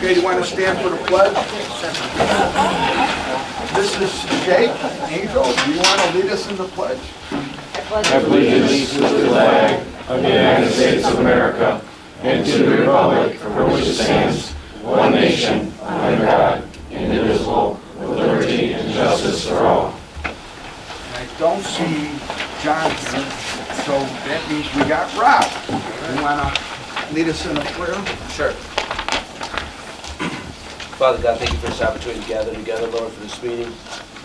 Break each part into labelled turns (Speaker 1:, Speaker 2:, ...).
Speaker 1: Okay, do you want to stand for the pledge? This is Jake, Angel. Do you want to lead us in the pledge?
Speaker 2: I pledge allegiance to the flag of the United States of America and to the republic for which it stands, one nation, under God, indivisible, with liberty and justice for all.
Speaker 1: I don't see John here, so that means we got Rob. You want to lead us in a prayer?
Speaker 3: Sure. Father God, thank you for this opportunity to gather together, Lord, for this meeting.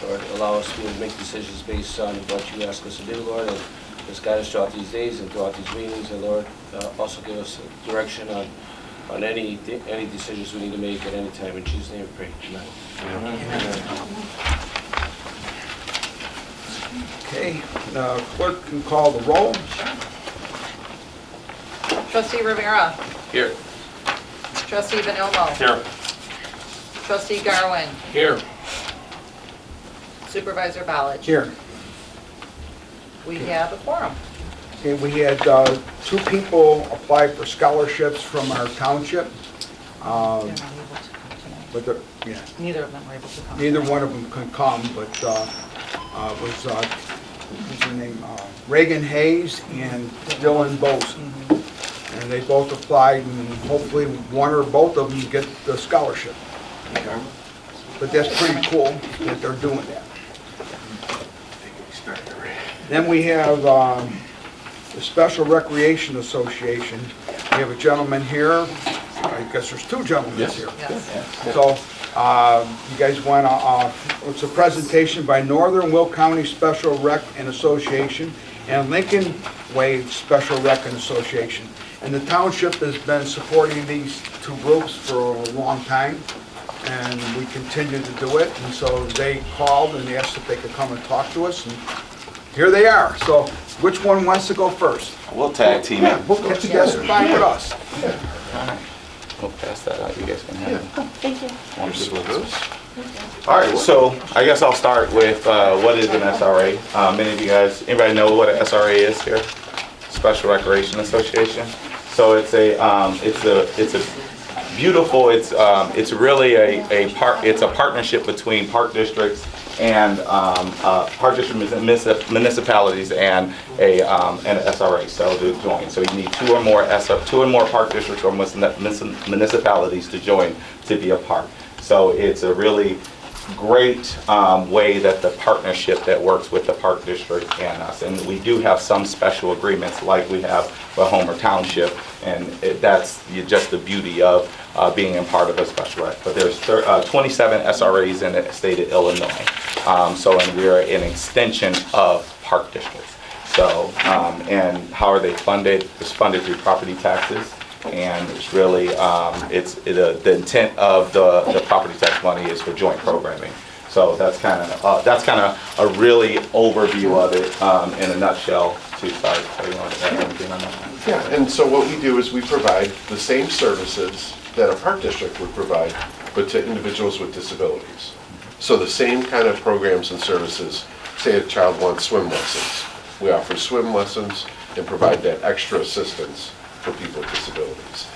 Speaker 3: Lord, allow us to be able to make decisions based on what you ask us to do, Lord, and just guide us throughout these days and throughout these meetings. And Lord, also give us direction on any decisions we need to make at any time. In Jesus' name we pray. Amen.
Speaker 1: Okay, the clerk can call the roll.
Speaker 4: Trustee Rivera.
Speaker 3: Here.
Speaker 4: Trustee Vanilmo.
Speaker 2: Here.
Speaker 4: Trustee Garwin.
Speaker 2: Here.
Speaker 4: Supervisor Ballich.
Speaker 1: Here.
Speaker 4: We have a quorum.
Speaker 1: Okay, we had 2 people apply for scholarships from our township.
Speaker 4: They're not able to come tonight.
Speaker 1: But yeah,
Speaker 4: Neither of them were able to come.
Speaker 1: neither one of them can come, but was what's her name? Reagan Hayes and Dylan Boson. And they both applied, and hopefully one or both of them get the scholarship. But that's pretty cool that they're doing that. Then we have the Special Recreation Association. We have a gentleman here. I guess there's 2 gentlemen here.
Speaker 4: Yes.
Speaker 1: So you guys want to, it's a presentation by Northern Will County Special Rec and Association and Lincoln Way Special Rec and Association. And the township has been supporting these 2 groups for a long time, and we continue to do it. And so they called and asked if they could come and talk to us, and here they are. So which one wants to go first?
Speaker 5: We'll tag team
Speaker 1: Yeah,
Speaker 5: it.
Speaker 1: we'll get together. Fine with us.
Speaker 5: We'll pass that out. You guys can have it.
Speaker 6: Thank you.
Speaker 5: One split. All right, so I guess I'll start with what is an SRA. Many of you guys, anybody know what an SRA is here? Special Recreation Association. So it's a beautiful. It's really it's a partnership between park districts and park district municipalities and an SRA. So to join, so you need 2 or more park districts or municipalities to join to be a park. So it's a really great way that the partnership that works with the park district and us. And we do have some special agreements like we have with Homer Township, and that's just the beauty of being a part of a special rec. But there's 27 SRAs in the state of Illinois. And we're an extension of park districts. So, and how are they funded? It's funded through property taxes. And it's really, the intent of the property tax money is for joint programming. So that's kind of a really overview of it in a nutshell. To start, so you want to add anything on that?
Speaker 7: Yeah, and so what we do is we provide the same services that a park district would provide, but to individuals with disabilities. So the same kind of programs and services, say a child wants swim lessons. We offer swim lessons and provide that extra assistance for people with disabilities.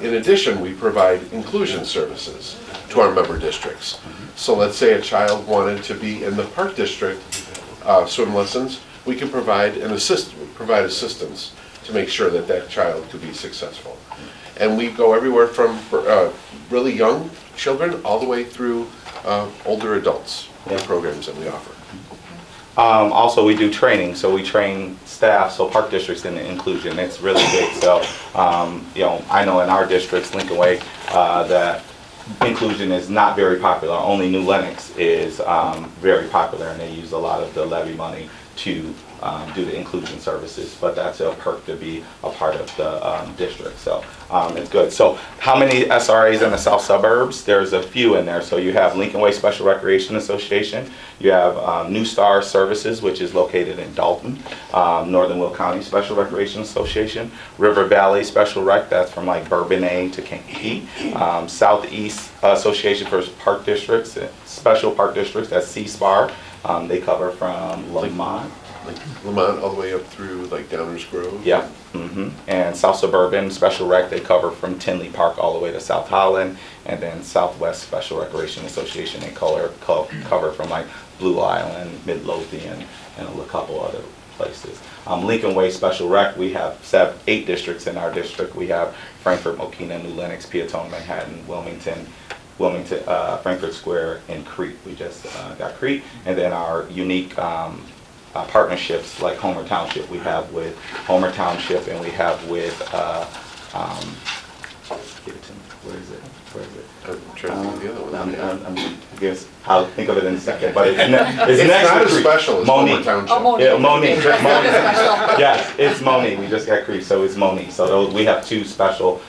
Speaker 7: In addition, we provide inclusion services to our member districts. So let's say a child wanted to be in the park district swim lessons, we can provide assistance to make sure that that child could be successful. And we go everywhere from really young children all the way through older adults, the programs that we offer.
Speaker 5: Also, we do training, so we train staff, so park districts in the inclusion. It's really big. So, I know in our districts, Lincoln Way, that inclusion is not very popular. Only New Lenox is very popular, and they use a lot of the levy money to do the inclusion services, but that's a perk to be a part of the district, so it's good. So how many SRAs in the south suburbs? There's a few in there. So you have Lincoln Way Special Recreation Association, you have New Star Services, which is located in Dalton, Northern Will County Special Recreation Association, River Valley Special Rec, that's from like Bourbonnais to Kankakee, Southeast Association for Park Districts, Special Park Districts, that's C-SPAR. They cover from Lamont
Speaker 7: like Lamont all the way up through like Downers Grove?
Speaker 5: Yeah. And South Suburban Special Rec, they cover from Tinley Park all the way to South Holland, and then Southwest Special Recreation Association, they cover from like Blue Island, Midlothian, and a couple other places. Lincoln Way Special Rec, we have 8 districts in our district. We have Frankfort, Mokina, New Lenox, Peatone, Manhattan, Wilmington, Frankfort Square, and Crete. We just got Crete. And then our unique partnerships like Homer Township, we have with Homer Township, and we have with, give it to me, where is it?
Speaker 7: I'm trying to think of the other one.
Speaker 5: I guess I'll think of it in a second, but it's
Speaker 7: It's
Speaker 5: next
Speaker 7: not
Speaker 5: to
Speaker 7: as
Speaker 5: Crete.
Speaker 7: special as Homer
Speaker 5: Monique.
Speaker 7: Township.
Speaker 4: Oh, Moni.
Speaker 5: Yeah, Moni.
Speaker 4: Okay. That's not as special.
Speaker 5: Yes, it's Moni. We just got Crete, so it's Moni. So those, we have 2 special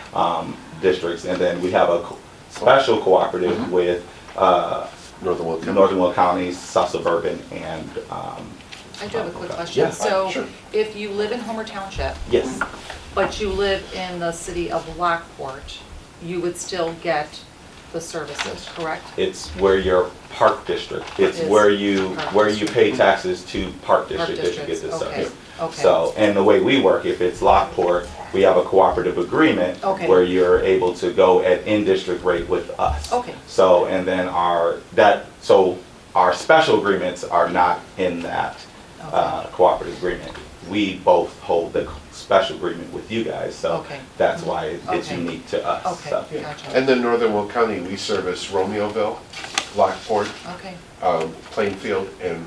Speaker 5: districts, and then we have a special cooperative with
Speaker 7: Northern Will County.
Speaker 5: Northern Will County, South Suburban, and
Speaker 4: I do have a quick question.
Speaker 5: Yeah,
Speaker 4: So
Speaker 7: sure.
Speaker 4: if you live in Homer Township,
Speaker 5: yes,
Speaker 4: but you live in the city of Lockport, you would still get the services, correct?
Speaker 5: it's where your park district. It's
Speaker 4: Is
Speaker 5: where you
Speaker 4: park
Speaker 5: pay taxes to park
Speaker 4: Park
Speaker 5: district that you get
Speaker 4: districts,
Speaker 5: the
Speaker 4: okay,
Speaker 5: service.
Speaker 4: okay.
Speaker 5: So, and the way we work, if it's Lockport, we have a cooperative agreement
Speaker 4: Okay.
Speaker 5: where you're able to go at in-district rate with us.
Speaker 4: Okay.
Speaker 5: So, and then our special agreements are not in that
Speaker 4: Okay.
Speaker 5: cooperative agreement. We both hold the special agreement with you guys, so
Speaker 4: Okay.
Speaker 5: that's why it's
Speaker 4: Okay.
Speaker 5: unique to us.
Speaker 4: Okay,
Speaker 5: So,
Speaker 4: gotcha.
Speaker 7: And then Northern Will County, we service Romeoville, Lockport,
Speaker 4: Okay.
Speaker 7: Plainfield, and,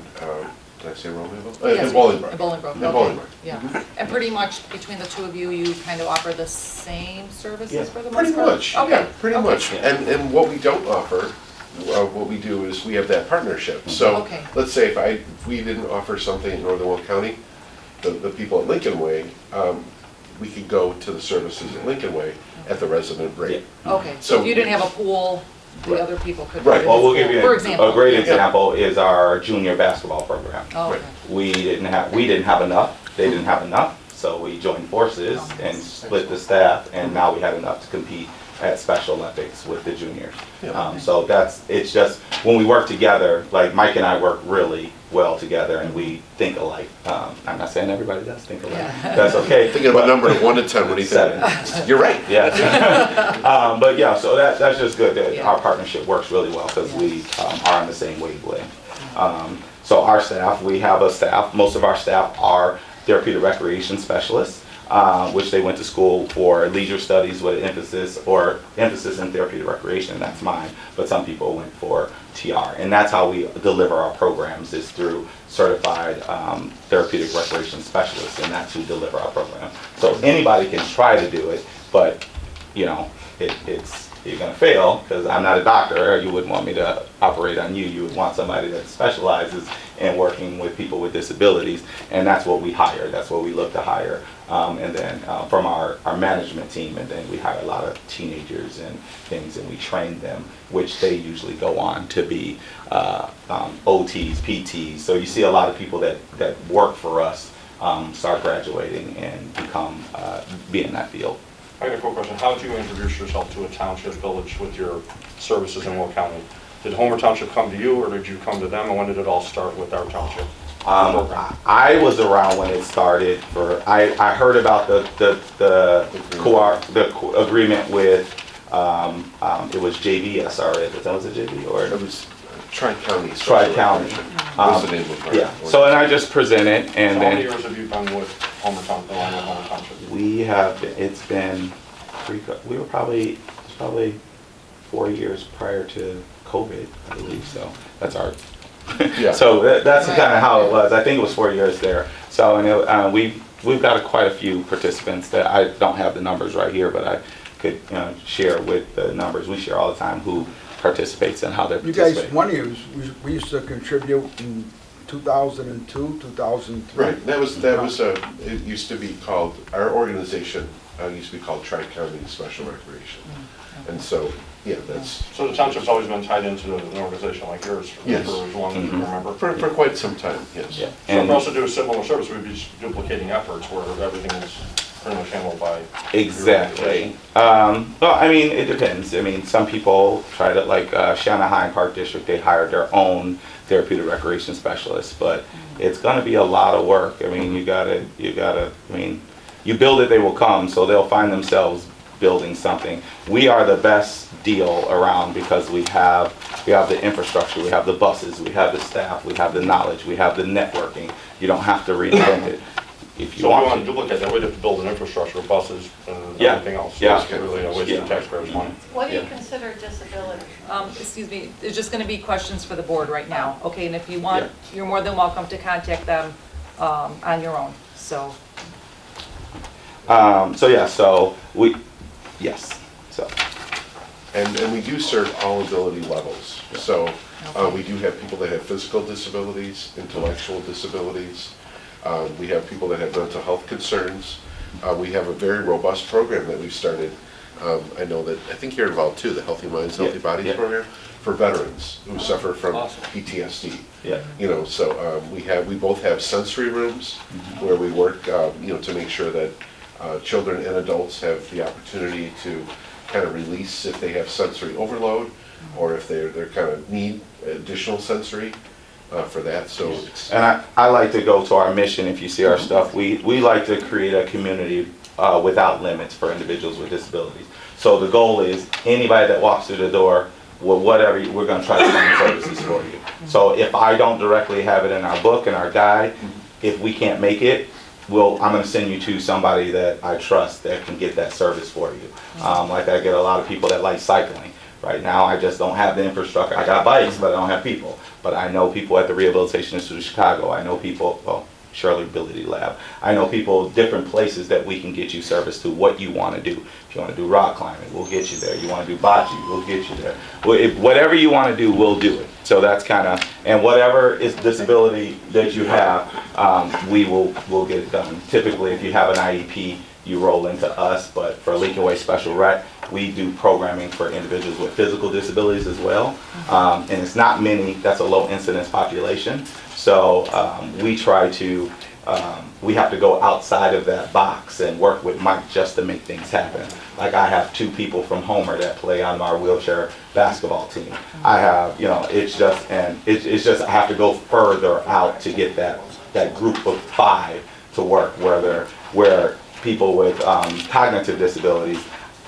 Speaker 7: did I say Romeoville?
Speaker 4: Yes,
Speaker 7: And Bolingbrook.
Speaker 4: and Bolingbrook,
Speaker 7: And
Speaker 4: okay.
Speaker 7: Bolingbrook.
Speaker 4: Yeah, and pretty much between the 2 of you, you kind of offer the same services
Speaker 5: Yeah,
Speaker 4: for the most
Speaker 7: Pretty
Speaker 4: part?
Speaker 7: much,
Speaker 4: Okay,
Speaker 7: yeah, pretty
Speaker 4: okay.
Speaker 7: much. And what we don't offer, what we do is we have that partnership. So,
Speaker 4: Okay.
Speaker 7: let's say if we didn't offer something in Northern Will County, the people at Lincoln Way, we could go to the services at Lincoln Way at the resident rate.
Speaker 4: Okay,
Speaker 7: So-
Speaker 4: so if you didn't have a pool, the
Speaker 7: Right.
Speaker 4: other people could.
Speaker 7: Right.
Speaker 5: Well, we'll give you
Speaker 4: For example.
Speaker 5: a great
Speaker 4: Yeah.
Speaker 5: example is our junior basketball program.
Speaker 4: Oh, okay.
Speaker 5: We didn't have enough, they didn't have enough, so we joined forces
Speaker 4: Oh,
Speaker 5: and
Speaker 4: nice.
Speaker 5: split the staff, and now we had enough to compete at Special Olympics with the juniors.
Speaker 7: Yeah.
Speaker 5: So it's just, when we work together, like Mike and I work really well together, and we think alike. I'm not saying everybody does think alike,
Speaker 4: Yeah.
Speaker 5: that's okay.
Speaker 7: Thinking of a number of 1 to 10, what do you think?
Speaker 5: 7.
Speaker 7: You're right.
Speaker 5: Yeah. But yeah, so that's just good that
Speaker 4: Yeah.
Speaker 5: our partnership works really well because we are on the same wavelength. So our staff, we have a staff, most of our staff are therapeutic recreation specialists, which they went to school for leisure studies with emphasis in therapeutic recreation, that's mine, but some people went for TR. And that's how we deliver our programs, is through certified therapeutic recreation specialists, and that's who deliver our program. So anybody can try to do it, but you know, you're gonna fail, because I'm not a doctor. You wouldn't want me to operate on you. You would want somebody that specializes in working with people with disabilities, and that's what we hire. That's what we look to hire. And then from our management team, and then we hire a lot of teenagers and things, and we train them, which they usually go on to be OTs, PTs. So you see a lot of people that work for us start graduating and be in that field.
Speaker 2: I got a quick question. How did you introduce yourself to a township village with your services in Will County? Did Homer Township come to you, or did you come to them, and when did it all start with our township program?
Speaker 5: I was around when it started. I heard about the agreement with it was JVSRA. Was it JV or?
Speaker 7: It was Tri-County.
Speaker 5: Tri-County.
Speaker 7: Was the name of our
Speaker 5: Yeah. So and I just presented,
Speaker 2: So
Speaker 5: and
Speaker 2: how many
Speaker 5: then
Speaker 2: years have you been with Homer Township, along with Homer Township?
Speaker 5: we have. It's been we were probably 4 years prior to COVID, I believe. So that's our.
Speaker 7: Yeah.
Speaker 5: So that's
Speaker 4: Right.
Speaker 5: kind of how it was. I think it was 4 years there. So and we've got quite a few participants that I don't have the numbers right here, but I could share with the numbers. We share all the time who participates and how they
Speaker 1: You
Speaker 5: participate.
Speaker 1: guys, one of you, we used to contribute in 2002, 2003.
Speaker 7: Right, that was, it used to be called, our organization used to be called Tri-County Special Recreation. And so, yeah, that's,
Speaker 2: So the township's always been tied into an organization like yours for
Speaker 7: Yes.
Speaker 2: as long as you remember?
Speaker 7: for quite some time, yes.
Speaker 5: Yeah.
Speaker 2: So if we also do a similar service, we'd be just duplicating efforts where everything is pretty much handled by your
Speaker 5: Exactly.
Speaker 2: organization.
Speaker 5: Well, I mean, it depends. I mean, some people try to, like Shanahan Park District, they hired their own therapeutic recreation specialist, but it's gonna be a lot of work. I mean, you gotta, I mean, you build it, they will come, so they'll find themselves building something. We are the best deal around because we have the infrastructure, we have the buses, we have the staff, we have the knowledge, we have the networking. You don't have to reinvent it. If you
Speaker 2: So we want
Speaker 5: want
Speaker 2: to
Speaker 5: to.
Speaker 2: duplicate that, we'd have to build an infrastructure, buses and
Speaker 5: Yeah.
Speaker 2: everything else.
Speaker 5: Yeah.
Speaker 2: It's really a waste of taxpayers' money.
Speaker 6: What do you
Speaker 5: Yeah.
Speaker 6: consider disability?
Speaker 4: Excuse me, there's just gonna be questions for the board right now, okay? And if you want,
Speaker 5: Yeah.
Speaker 4: you're more than welcome to contact them on your own, so.
Speaker 5: So yes, so.
Speaker 7: And we do serve all ability levels. So we do have people that have physical disabilities, intellectual disabilities. We have people that have mental health concerns. We have a very robust program that we've started. I know that, I think you're involved too, the Healthy Minds, Healthy
Speaker 5: Yeah,
Speaker 7: Bodies
Speaker 5: yeah.
Speaker 7: program for veterans who suffer from
Speaker 3: Awesome.
Speaker 7: PTSD.
Speaker 5: Yeah.
Speaker 7: You know, so we both have sensory rooms where we work, to make sure that children and adults have the opportunity to kind of release if they have sensory overload or if they're kind of need additional sensory for that. So
Speaker 5: And I like to go to our mission. If you see our stuff, we like to create a community without limits for individuals with disabilities. So the goal is anybody that walks through the door, well, whatever, we're going to try to find services for you. So if I don't directly have it in our book and our guide, if we can't make it, I'm going to send you to somebody that I trust that can get that service for you. Like I get a lot of people that like cycling. Right now, I just don't have the infrastructure. I got bikes, but I don't have people. But I know people at the Rehabilitation Institute of Chicago. I know people, Shirley Ability Lab. I know people, different places that we can get you service to what you want to do. If you want to do rock climbing, we'll get you there. You want to do bocce, we'll get you there. Whatever you want to do, we'll do it. So that's kind of, and whatever is disability that you have, we'll get it done. Typically, if you have an IEP, you roll into us, but for Lincoln Way Special Rec, we do programming for individuals with physical disabilities as well. And it's not many, that's a low incidence population. So we try to, we have to go outside of that box and work with Mike just to make things happen. Like I have 2 people from Homer that play on our wheelchair basketball team. I have, it's just I have to go further out to get that group of 5 to work where people with cognitive disabilities,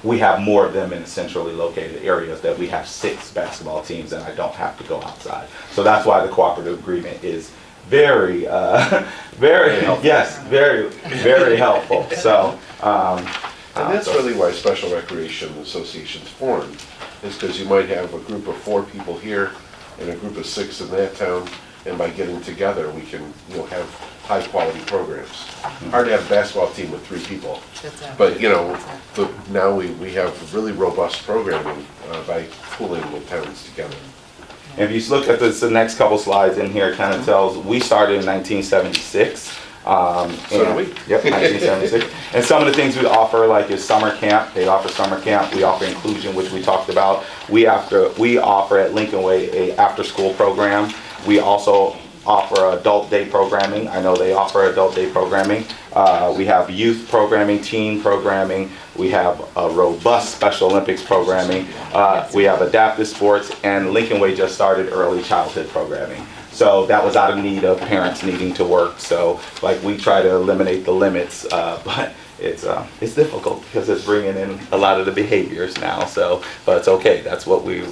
Speaker 5: we have more of them in centrally located areas that we have 6 basketball teams and I don't have to go outside. So that's why the cooperative agreement is very, very helpful. So,
Speaker 7: and that's really why Special Recreation Associations formed, is because you might have a group of 4 people here and a group of 6 in that town, and by getting together, we can, have high-quality programs. Hard to have a basketball team with 3 people, but, now we have really robust programming by pooling with towns together.
Speaker 5: if you look at the next couple slides in here, it kind of tells, we started in 1976.
Speaker 7: So do we.
Speaker 5: Yep, 1976. And some of the things we offer, like is summer camp. They offer summer camp. We offer inclusion, which we talked about. We offer at Lincoln Way a after-school program. We also offer adult day programming. I know they offer adult day programming. We have youth programming, teen programming. We have a robust Special Olympics programming. We have adaptive sports, and Lincoln Way just started early childhood programming. So that was out of need of parents needing to work. So like we try to eliminate the limits, but it's difficult because it's bringing in a lot of the behaviors now. So, but it's okay. That's what we're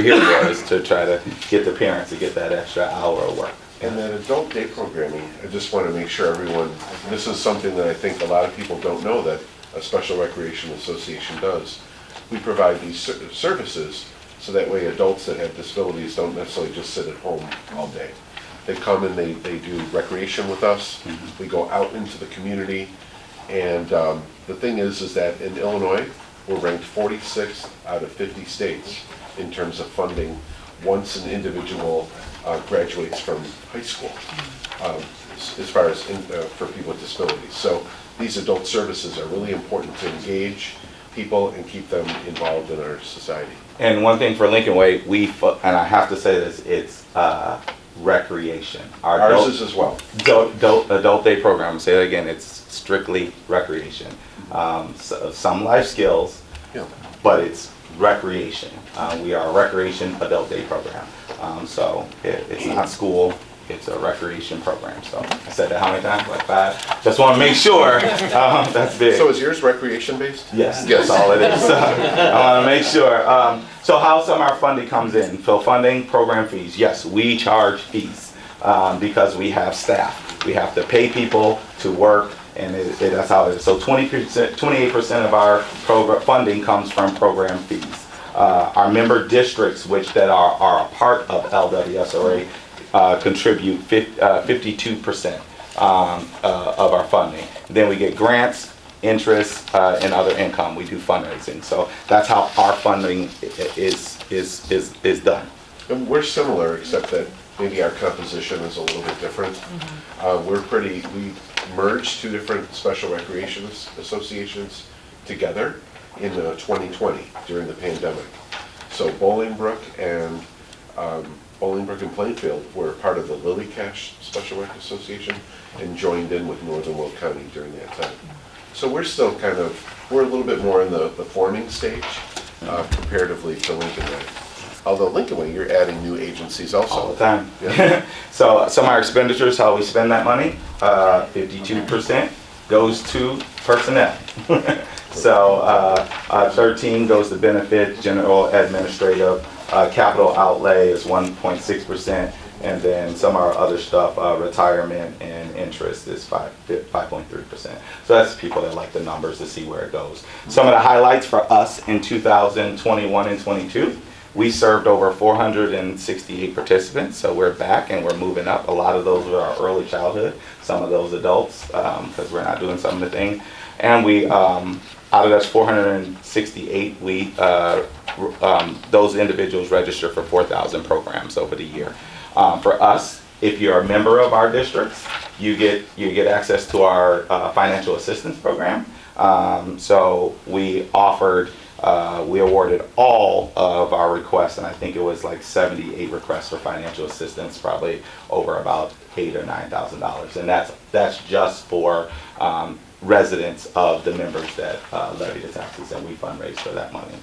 Speaker 5: here for, is to try to get the parents to get that extra hour of work.
Speaker 7: And that adult day programming, I just want to make sure everyone, this is something that I think a lot of people don't know that a Special Recreation Association does. We provide these services so that way adults that have disabilities don't necessarily just sit at home all day. They come and they do recreation with us. We go out into the community. And the thing is that in Illinois, we're ranked 46th out of 50 states in terms of funding once an individual graduates from high school, as far as for people with disabilities. So these adult services are really important to engage people and keep them involved in our society.
Speaker 5: And one thing for Lincoln Way, and I have to say this, it's recreation.
Speaker 7: Ours is as well.
Speaker 5: Adult day program, I'll say it again, it's strictly recreation. Some life skills,
Speaker 7: Yeah.
Speaker 5: but it's recreation. We are a recreation adult day program. So it's not school, it's a recreation program. So I said that how many times? Like 5. Just want to make sure that's big.
Speaker 7: So is yours recreation based?
Speaker 5: Yes,
Speaker 7: Yes.
Speaker 5: that's all it is. I want to make sure. So how some of our funding comes in? So funding, program fees. Yes, we charge fees because we have staff. We have to pay people to work, and that's how it is. So 28% of our program funding comes from program fees. Our member districts, which that are a part of LWSRA, contribute 52% of our funding. Then we get grants, interest, and other income. We do fundraising. So that's how our funding is done.
Speaker 7: And we're similar, except that maybe our composition is a little bit different. We merged 2 different special recreation associations together in 2020 during the pandemic. So Bolingbrook and Plainfield were part of the Lily Cash Special Rec Association and joined in with Northern Will County during that time. So we're still we're a little bit more in the forming stage comparatively to Lincoln Way. Although Lincoln Way, you're adding new agencies also.
Speaker 5: All the time.
Speaker 7: Yeah.
Speaker 5: So some of our expenditures, how we spend that money, 52% goes to personnel. So 13 goes to benefit, general administrative, capital outlay is 1.6%, and then some of our other stuff, retirement and interest is 5.3%. So that's people that like the numbers to see where it goes. Some of the highlights for us in 2021 and 22. We served over 468 participants, so we're back and we're moving up. A lot of those were our early childhood, some of those adults, because we're not doing some of the things. And we, out of those 468, we those individuals register for 4,000 programs over the year. For us, if you're a member of our districts, you get access to our financial assistance program. So we awarded all of our requests, and I think it was like 78 requests for financial assistance, probably over about $8,000 or $9,000, and that's just for residents of the members that levy the taxes, and we fundraise for that money.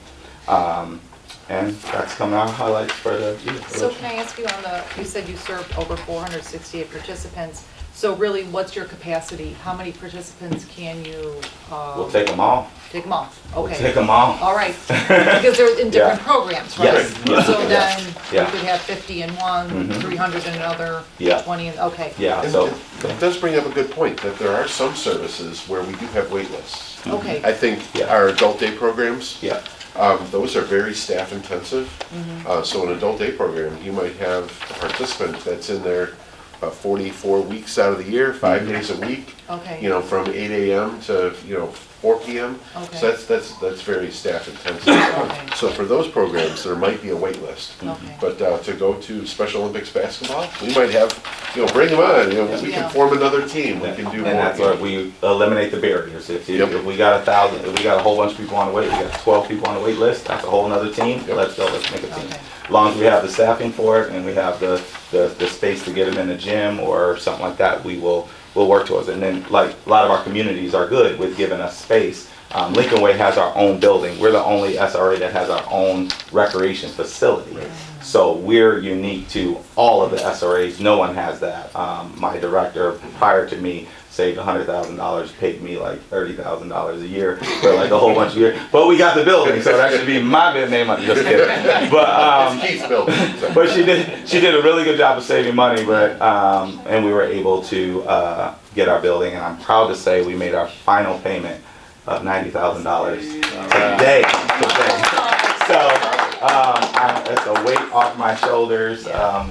Speaker 5: And that's coming out highlights for the year.
Speaker 4: So can I ask you you said you served over 468 participants. So really, what's your capacity? How many participants can you?
Speaker 5: We'll take them all.
Speaker 4: Take them all, okay.
Speaker 5: We'll take them all.
Speaker 4: All right, because they're in different programs, right?
Speaker 5: Yes, yes,
Speaker 4: So
Speaker 5: yes.
Speaker 4: then you could have 50 in one, 300 in another,
Speaker 5: Yeah.
Speaker 4: 20 in, okay.
Speaker 5: Yeah,
Speaker 7: And
Speaker 5: so,
Speaker 7: it does bring up a good point, that there are some services where we do have wait lists.
Speaker 4: Okay.
Speaker 7: I think
Speaker 5: Yeah.
Speaker 7: our adult day programs,
Speaker 5: yeah,
Speaker 7: those are very staff intensive. So an adult day program, you might have a participant that's in there 44 weeks out of the year, 5 days a week.
Speaker 4: Okay.
Speaker 7: You know, from 8 a.m. to 4 p.m.
Speaker 4: Okay.
Speaker 7: So that's very staff intensive.
Speaker 4: Okay.
Speaker 7: So for those programs, there might be a wait list.
Speaker 4: Okay.
Speaker 7: But to go to Special Olympics basketball, we might have, bring them on. We
Speaker 4: Yeah.
Speaker 7: can form another team. We can do more.
Speaker 5: and that's where we eliminate the barriers. If
Speaker 7: Yep.
Speaker 5: we got 1,000, if we got a whole bunch of people on the wait, we got 12 people on the wait list, that's a whole nother team.
Speaker 7: Yep.
Speaker 5: Let's go, let's make a team.
Speaker 4: Okay.
Speaker 5: As long as we have the staffing for it and we have the space to get them in the gym or something like that, we'll work towards it. And then, like, a lot of our communities are good with giving us space. Lincoln Way has our own building. We're the only SRA that has our own recreation facility. So we're unique to all of the SRAs. No one has that. My director prior to me saved $100,000, paid me like $30,000 a year for like a whole bunch of years. But we got the building, so that should be my name. I'm just kidding. But
Speaker 7: It's Keith's building. So.
Speaker 5: but she did a really good job of saving money. But and we were able to get our building, and I'm proud to say we made our final payment of $90,000 today. So it's a weight off my shoulders,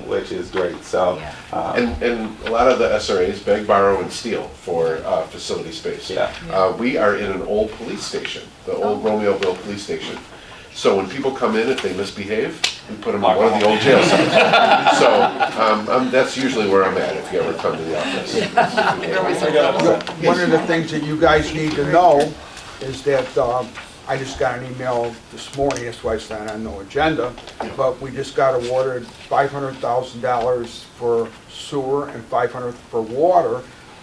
Speaker 5: which is great. So
Speaker 7: And a lot of the SRAs beg, borrow, and steal for facility space.
Speaker 5: Yeah.
Speaker 7: We are in an old police station, the old Romeoville police station. So when people come in, if they misbehave, we put them in one of the old jail cells. So that's usually where I'm at if you ever come to the office.
Speaker 1: One of the things that you guys need to know is that I just got an email this morning, that's why it's not on no agenda, but we just got awarded $500,000 for sewer and $500,000 for water,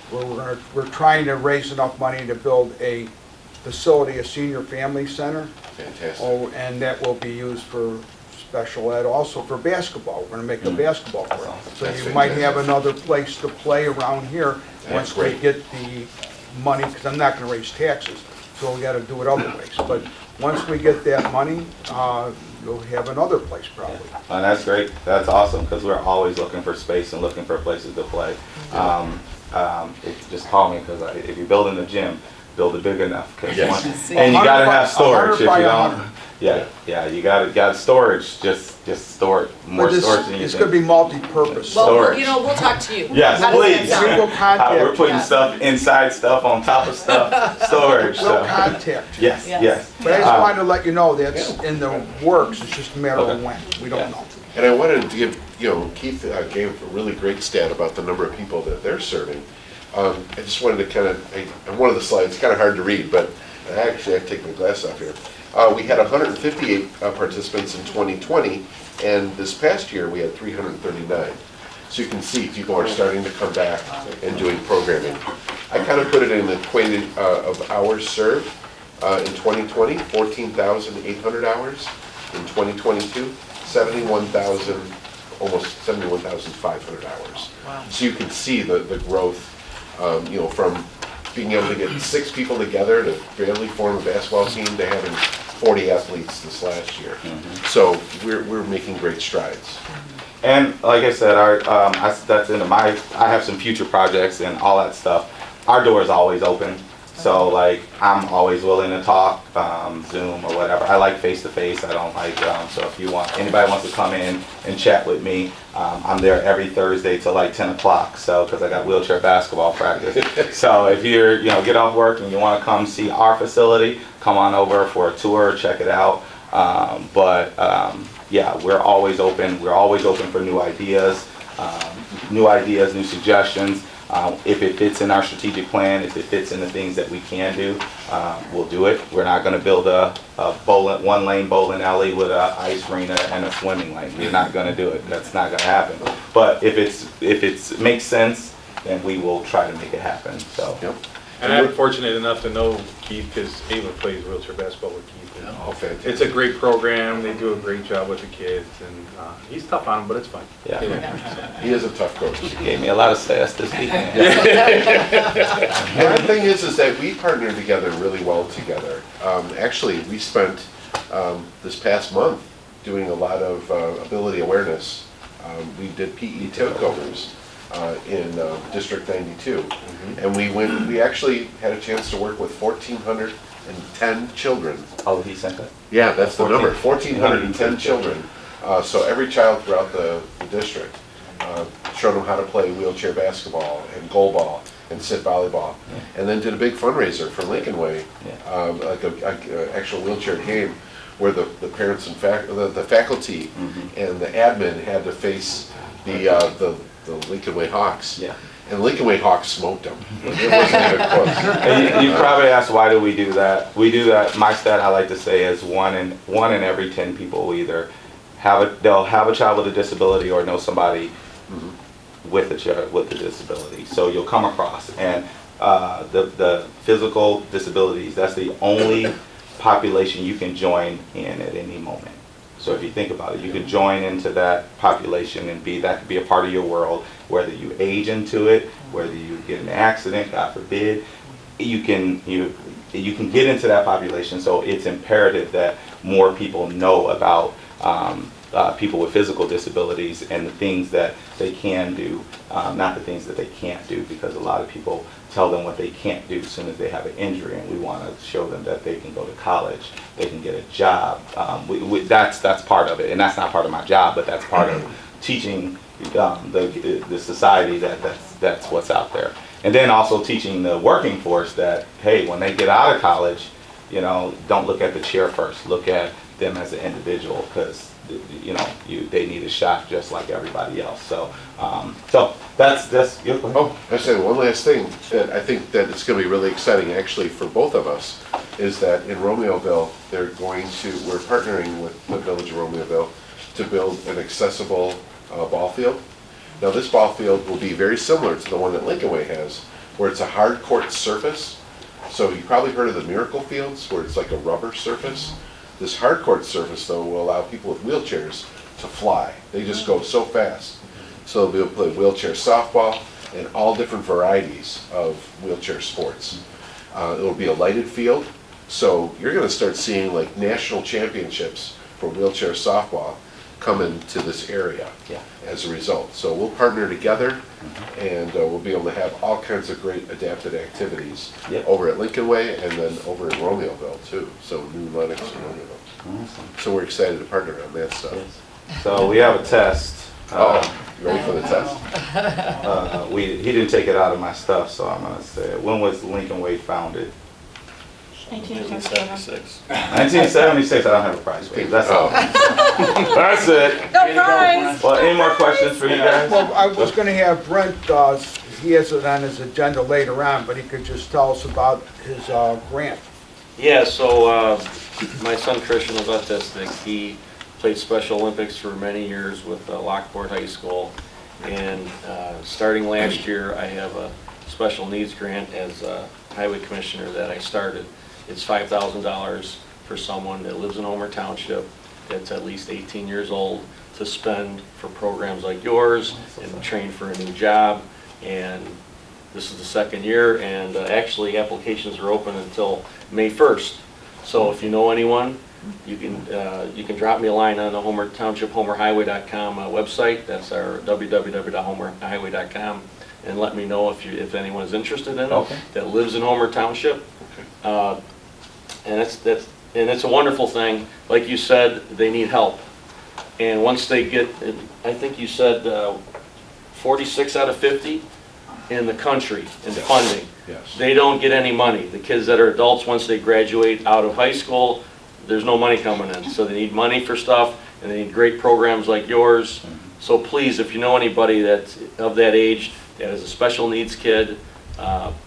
Speaker 1: where we're trying to raise enough money to build a facility, a senior family center.
Speaker 7: Fantastic.
Speaker 1: Oh, and that will be used for special ed also for basketball. We're gonna make a basketball court. So
Speaker 7: That's
Speaker 1: you might have
Speaker 7: fantastic.
Speaker 1: another place to play around here once we
Speaker 7: great.
Speaker 1: get the money, because I'm not gonna raise taxes, so we gotta do it other ways. But once we get that money, you'll have another place probably.
Speaker 5: And that's great. That's awesome, because we're always looking for space and looking for places to play. Just call me, because if you're building a gym, build it big enough. 'Cause
Speaker 7: Yes.
Speaker 5: and you gotta have
Speaker 1: 100
Speaker 5: storage. If you
Speaker 1: by
Speaker 5: don't,
Speaker 1: 100.
Speaker 5: yeah, you got storage. Just store it. More
Speaker 1: But
Speaker 5: storage than you
Speaker 1: it's
Speaker 5: think.
Speaker 1: gonna be multi-purpose.
Speaker 4: Well,
Speaker 5: Storage.
Speaker 4: you know, we'll talk to you.
Speaker 5: Yes,
Speaker 4: How does that
Speaker 5: please.
Speaker 4: sound?
Speaker 1: We will contact
Speaker 5: We're putting
Speaker 4: Yeah.
Speaker 5: stuff inside stuff on top of stuff. Storage.
Speaker 1: We'll
Speaker 5: So.
Speaker 1: contact you.
Speaker 5: Yes,
Speaker 4: Yes.
Speaker 5: yes.
Speaker 1: But I just wanted to let you know that's in the works, it's just a matter
Speaker 5: Okay.
Speaker 1: of when, we don't
Speaker 5: Yeah.
Speaker 1: know.
Speaker 7: And I wanted to give, Keith gave a really great stat about the number of people that they're serving. I just wanted to kind of, on one of the slides, kind of hard to read, but actually I have to take my glasses off here. We had 158 participants in 2020, and this past year we had 339. So you can see people are starting to come back and doing programming. I kind of put it in the equated of hours served. In 2020, 14,800 hours. In 2022, 71,000, almost 71,500 hours.
Speaker 4: Wow.
Speaker 7: So you can see the growth, from being able to get 6 people together to barely form a basketball team to having 40 athletes this last year. So we're making great strides.
Speaker 5: And like I said, that's into I have some future projects and all that stuff. Our door is always open. So like, I'm always willing to talk, Zoom or whatever. I like face-to-face, I don't like, so if anybody wants to come in and chat with me, I'm there every Thursday till like 10 o'clock, so, because I got wheelchair basketball practice. So if you're, get off work and you want to come see our facility, come on over for a tour, check it out. Yeah, we're always open. We're always open for new ideas, new suggestions. If it fits in our strategic plan, if it fits in the things that we can do, we'll do it. We're not going to build a one-lane bowling alley with an ice arena and a swimming lane. We're not going to do it. That's not going to happen. But if it makes sense, then we will try to make it happen. So.
Speaker 7: Yep.
Speaker 2: And I'm fortunate enough to know Keith, because Ava plays wheelchair basketball with Keith. And
Speaker 7: Oh, fantastic.
Speaker 2: it's a great program. They do a great job with the kids, and he's tough on them, but it's fun.
Speaker 5: Yeah.
Speaker 7: He is a tough coach.
Speaker 5: Gave me a lot of sass this weekend.
Speaker 7: And the thing is that we partner together really well together. Actually, we spent this past month doing a lot of ability awareness. We did PE takeovers in District 92. And we actually had a chance to work with 1,410 children.
Speaker 5: Oh, he sent that?
Speaker 7: Yeah, that's the number,
Speaker 5: 1,410
Speaker 7: 1,410 children. So every child throughout the district, showed them how to play wheelchair basketball and goal ball and sit volleyball. And then did a big fundraiser for Lincoln Way, like a actual wheelchair game where the parents and the faculty and the admin had to face the Lincoln Way Hawks.
Speaker 5: Yeah.
Speaker 7: And Lincoln Way Hawks smoked them. It wasn't even close.
Speaker 5: And you probably asked, why do we do that? We do that, my stat I like to say is one in every 10 people will either they'll have a child with a disability or know somebody with a disability. So you'll come across, and the physical disabilities, that's the only population you can join in at any moment. So if you think about it, you can join into that population and that could be a part of your world, whether you age into it, whether you get in an accident, God forbid, you can get into that population. So it's imperative that more people know about people with physical disabilities and the things that they can do, not the things that they can't do, because a lot of people tell them what they can't do as soon as they have an injury, and we want to show them that they can go to college, they can get a job. That's part of it, and that's not part of my job, but that's part of teaching the society that's what's out there. And then also teaching the working force that, hey, when they get out of college, don't look at the chair first, look at them as an individual, because they need a shot just like everybody else. So that's
Speaker 7: Oh, I said one last thing that I think that it's going to be really exciting actually for both of us is that in Romeoville we're partnering with the Village of Romeoville to build an accessible ball field. Now this ball field will be very similar to the one that Lincoln Way has, where it's a hard court surface. So you probably heard of the Miracle Fields, where it's like a rubber surface. This hardcourt surface, though, will allow people with wheelchairs to fly. They just go so fast. So they'll be able to play wheelchair softball and all different varieties of wheelchair sports. It'll be a lighted field, so you're going to start seeing like national championships for wheelchair softball come into this area as a result. So we'll partner together, and we'll be able to have all kinds of great adapted activities over at Lincoln Way and then over in Romeoville too. So New Lenox and Romeoville. So we're excited to partner on that stuff.
Speaker 5: So we have a test.
Speaker 7: You ready for the test?
Speaker 5: He didn't take it out of my stuff, so I'm gonna say it. When was Lincoln Way founded?
Speaker 2: 1976.
Speaker 5: 1976. I don't have a prize for you. That's all. That's it.
Speaker 4: No prize.
Speaker 5: Well, any more questions for you guys?
Speaker 1: Well, I was gonna have Brent, he has it on his agenda later on, but he could just tell us about his grant.
Speaker 2: Yeah, so my son Christian is autistic. He played Special Olympics for many years with Lockport High School. And starting last year, I have a special needs grant as a highway commissioner that I started. It's $5,000 for someone that lives in Homer Township that's at least 18 years old to spend for programs like yours and train for a new job. And this is the second year, and actually applications are open until May 1st. So if you know anyone, you can drop me a line on the Homer Township HomerHighway.com website. That's our www.homerhighway.com, and let me know if anyone is interested in it that lives in Homer Township. And it's a wonderful thing. Like you said, they need help, and once they get, I think you said 46 out of 50 in the country in funding.
Speaker 7: Yes.
Speaker 2: They don't get any money. The kids that are adults, once they graduate out of high school, there's no money coming in. So they need money for stuff, and they need great programs like yours. So please, if you know anybody that's of that age that is a special needs kid,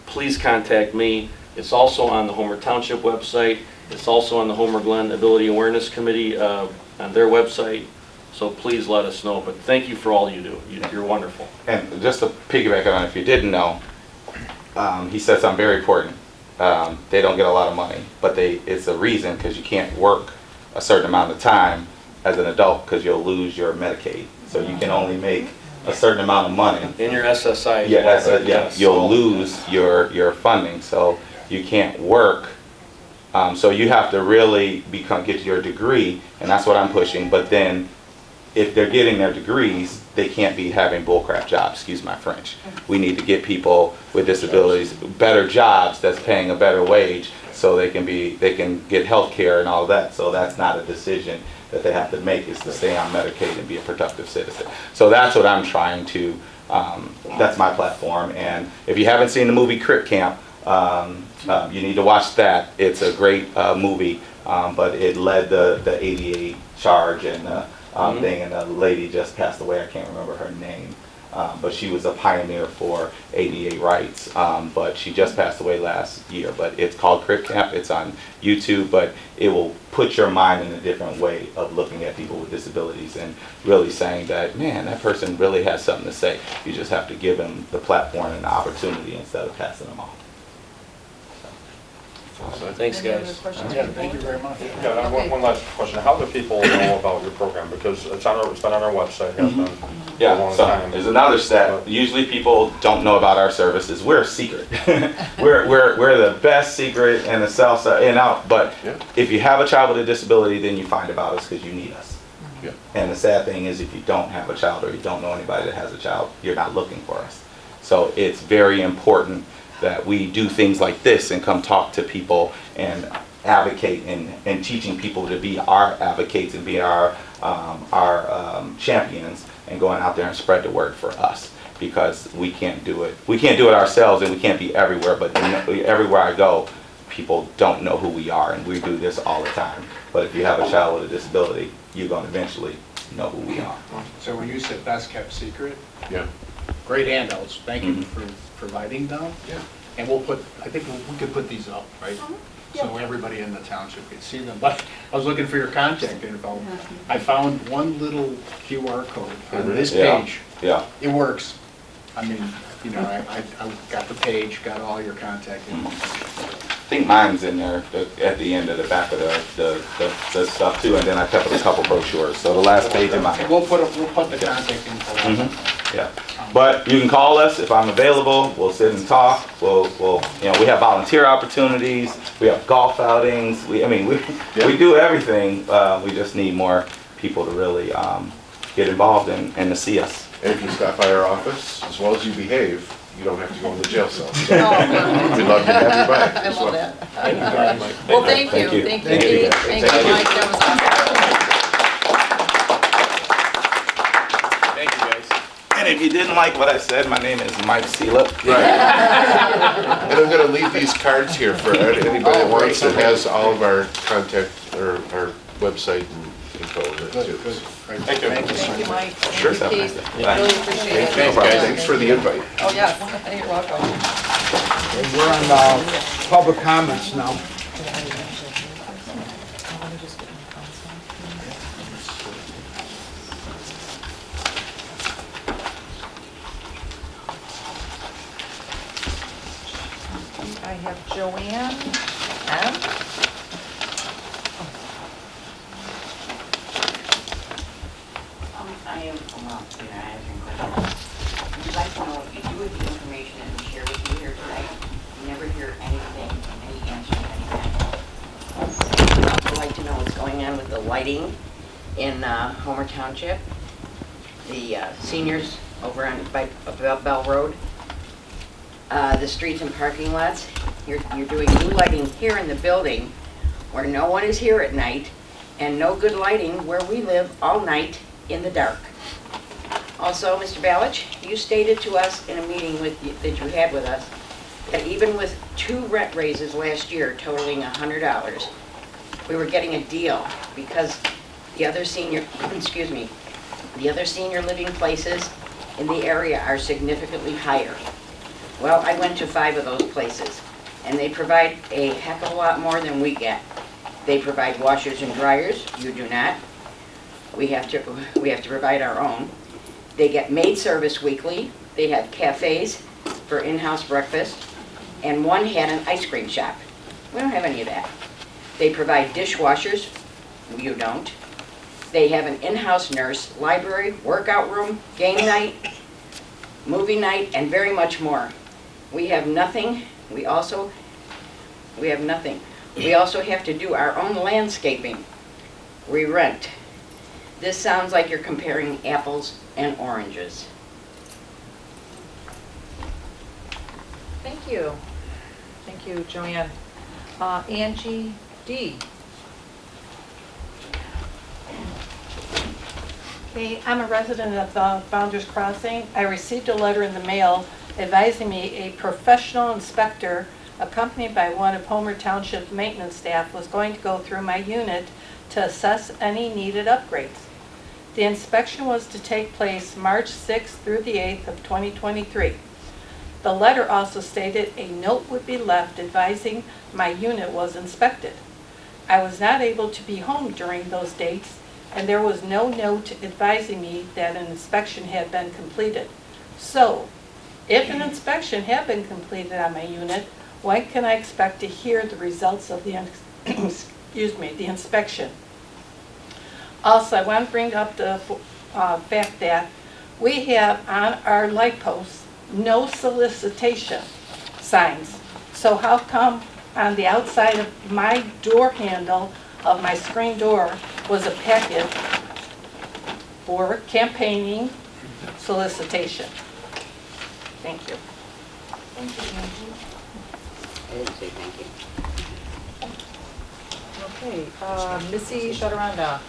Speaker 2: please contact me. It's also on the Homer Township website. It's also on the Homer Glen Ability Awareness Committee on their website. So please let us know. But thank you for all you do. You're wonderful.
Speaker 5: And just to piggyback on, if you didn't know, he said something very important. They don't get a lot of money, but it's a reason, because you can't work a certain amount of time as an adult because you'll lose your Medicaid. So you can only make a certain amount of money.
Speaker 2: In your SSI.
Speaker 5: Yes. You'll lose your funding, so you can't work. So you have to really get your degree, and that's what I'm pushing. But then, if they're getting their degrees, they can't be having bullcrap jobs, excuse my French. We need to get people with disabilities better jobs that's paying a better wage, so they can get health care and all of that. So that's not a decision that they have to make, is to stay on Medicaid and be a productive citizen. So that's what I'm trying to, that's my platform. And if you haven't seen the movie Crip Camp, you need to watch that. It's a great movie, but it led the ADA charge and thing, and the lady just passed away. I can't remember her name, but she was a pioneer for ADA rights, but she just passed away last year. But it's called Crip Camp. It's on YouTube, but it will put your mind in a different way of looking at people with disabilities and really saying that, man, that person really has something to say. You just have to give them the platform and the opportunity instead of passing them off.
Speaker 2: Thanks,
Speaker 4: Any other
Speaker 2: guys.
Speaker 4: questions?
Speaker 6: Yeah, thank you very much.
Speaker 8: Yeah, I have one last question. How do people know about your program? Because it's been on our website, has been for a
Speaker 5: Yeah,
Speaker 8: long
Speaker 5: so
Speaker 8: time.
Speaker 5: there's another stat. Usually people don't know about our services. We're a secret. we're the best secret in the South Side and out. But if you have a child with a disability, then you find about us because you need us.
Speaker 7: Yeah.
Speaker 5: And the sad thing is, if you don't have a child or you don't know anybody that has a child, you're not looking for us. So it's very important that we do things like this and come talk to people and advocate and teaching people to be our advocates and be our champions and going out there and spread the word for us, because we can't do it. We can't do it ourselves, and we can't be everywhere, but everywhere I go, people don't know who we are, and we do this all the time. But if you have a child with a disability, you're going to eventually know who we are.
Speaker 6: So when you said best kept secret,
Speaker 7: Yeah.
Speaker 6: great handouts, thank you for providing them.
Speaker 7: Yeah.
Speaker 6: And I think we could put these up, right? So everybody in the township could see them. But I was looking for your contact info. I found one little QR code on this
Speaker 5: Yeah.
Speaker 6: page.
Speaker 5: Yeah.
Speaker 6: It works. I mean, I got the page, got all your contact info.
Speaker 5: think mine's in there at the end of the back of the stuff too, and then I kept a couple brochures, so the last page in mine.
Speaker 6: We'll put the contact info on.
Speaker 5: Mhm, yeah. But you can call us if I'm available, we'll sit and talk, we'll, you know, we have volunteer opportunities, we have golf outings, we do everything, we just need more people to really get involved and to see us.
Speaker 7: And if you stop by our office, as well as you behave, you don't have to go in the jail cell. So
Speaker 4: Oh,
Speaker 7: we'd love to have you back
Speaker 4: I
Speaker 7: as
Speaker 4: love
Speaker 7: well.
Speaker 4: that.
Speaker 6: Thank you very much.
Speaker 4: Well, thank you,
Speaker 5: Thank you.
Speaker 4: thank you,
Speaker 5: Thank you.
Speaker 4: Dee. Thank you, Mike, that was awesome.
Speaker 6: Thank you, guys.
Speaker 5: And if you didn't like what I said, my name is Mike Seelip.
Speaker 7: Right. And I'm gonna leave these cards here for anybody that wants, that has all of our contact, or our website and info in it
Speaker 6: Good,
Speaker 7: too.
Speaker 6: good.
Speaker 8: Thank you.
Speaker 4: Thank you, Mike.
Speaker 5: Sure,
Speaker 4: Thank you,
Speaker 5: Steph.
Speaker 4: Keith.
Speaker 5: Bye.
Speaker 4: Really appreciate it.
Speaker 7: No problem. Thanks for the invite.
Speaker 4: Oh, yes, you're welcome.
Speaker 1: Okay, we're on public comments now.
Speaker 4: I have Joanne M.
Speaker 9: I am, well, you're not answering questions. We'd like to know if you do have the information that we share with you here tonight, you never hear anything, any answer to anything. We'd also like to know what's going on with the lighting in Homer Township, the seniors over on by Bell Road, the streets and parking lots. You're doing new lighting here in the building where no one is here at night, and no good lighting where we live all night in the dark. Also, Mr. Balich, you stated to us in a meeting that you had with us that even with 2 rent raises last year totaling $100, we were getting a deal because the other senior, excuse me, the other senior living places in the area are significantly higher. Well, I went to 5 of those places, and they provide a heck of a lot more than we get. They provide washers and dryers, you do not. We have to provide our own. They get maid service weekly. They have cafes for in-house breakfast, and one had an ice cream shop. We don't have any of that. They provide dishwashers, you don't. They have an in-house nurse, library, workout room, game night, movie night, and very much more. We have nothing. We have nothing. We also have to do our own landscaping. We rent. This sounds like you're comparing apples and oranges.
Speaker 4: Thank you. Thank you, Joanne. Angie D.
Speaker 10: Okay, I'm a resident of Founder's Crossing. I received a letter in the mail advising me a professional inspector accompanied by one of Homer Township's maintenance staff was going to go through my unit to assess any needed upgrades. The inspection was to take place March 6th through the 8th of 2023. The letter also stated a note would be left advising my unit was inspected. I was not able to be home during those dates, and there was no note advising me that an inspection had been completed. So, if an inspection had been completed on my unit, when can I expect to hear the results of the the inspection? Also, I want to bring up the fact that we have on our light posts no solicitation signs. So how come on the outside of my door handle of my screen door was a packet for campaigning solicitation? Thank you.
Speaker 9: Thank you, Angie. I didn't say thank you.
Speaker 4: Okay, Missy Shadaranda.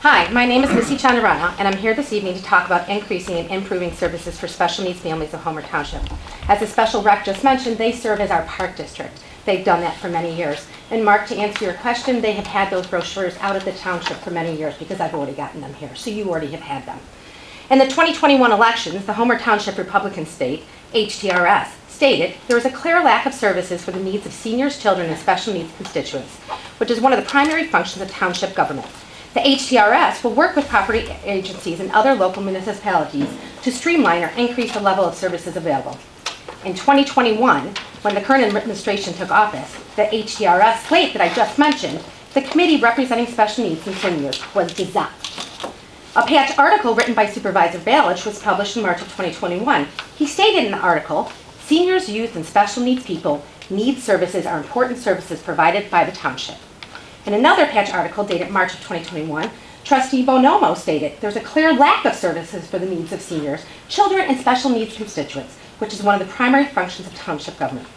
Speaker 11: Hi, my name is Missy Chandarana, and I'm here this evening to talk about increasing and improving services for special needs families of Homer Township. As the special rep just mentioned, they serve as our park district. They've done that for many years. And Mark, to answer your question, they have had those brochures out at the township for many years because I've already gotten them here, so you already have had them. In the 2021 elections, the Homer Township Republican State, HTRS, stated there was a clear lack of services for the needs of seniors, children, and special needs constituents, which is one of the primary functions of township government. The HTRS will work with property agencies and other local municipalities to streamline or increase the level of services available. In 2021, when the current administration took office, the HDRS slate that I just mentioned, the committee representing special needs and seniors was dissolved. A patch article written by Supervisor Balich was published in March of 2021. He stated in the article, "Seniors, youth, and special needs people need services are important services provided by the township." In another patch article dated March of 2021, Trustee Bonomo stated, "There's a clear lack of services for the needs of seniors, children, and special needs constituents, which is one of the primary functions of township government."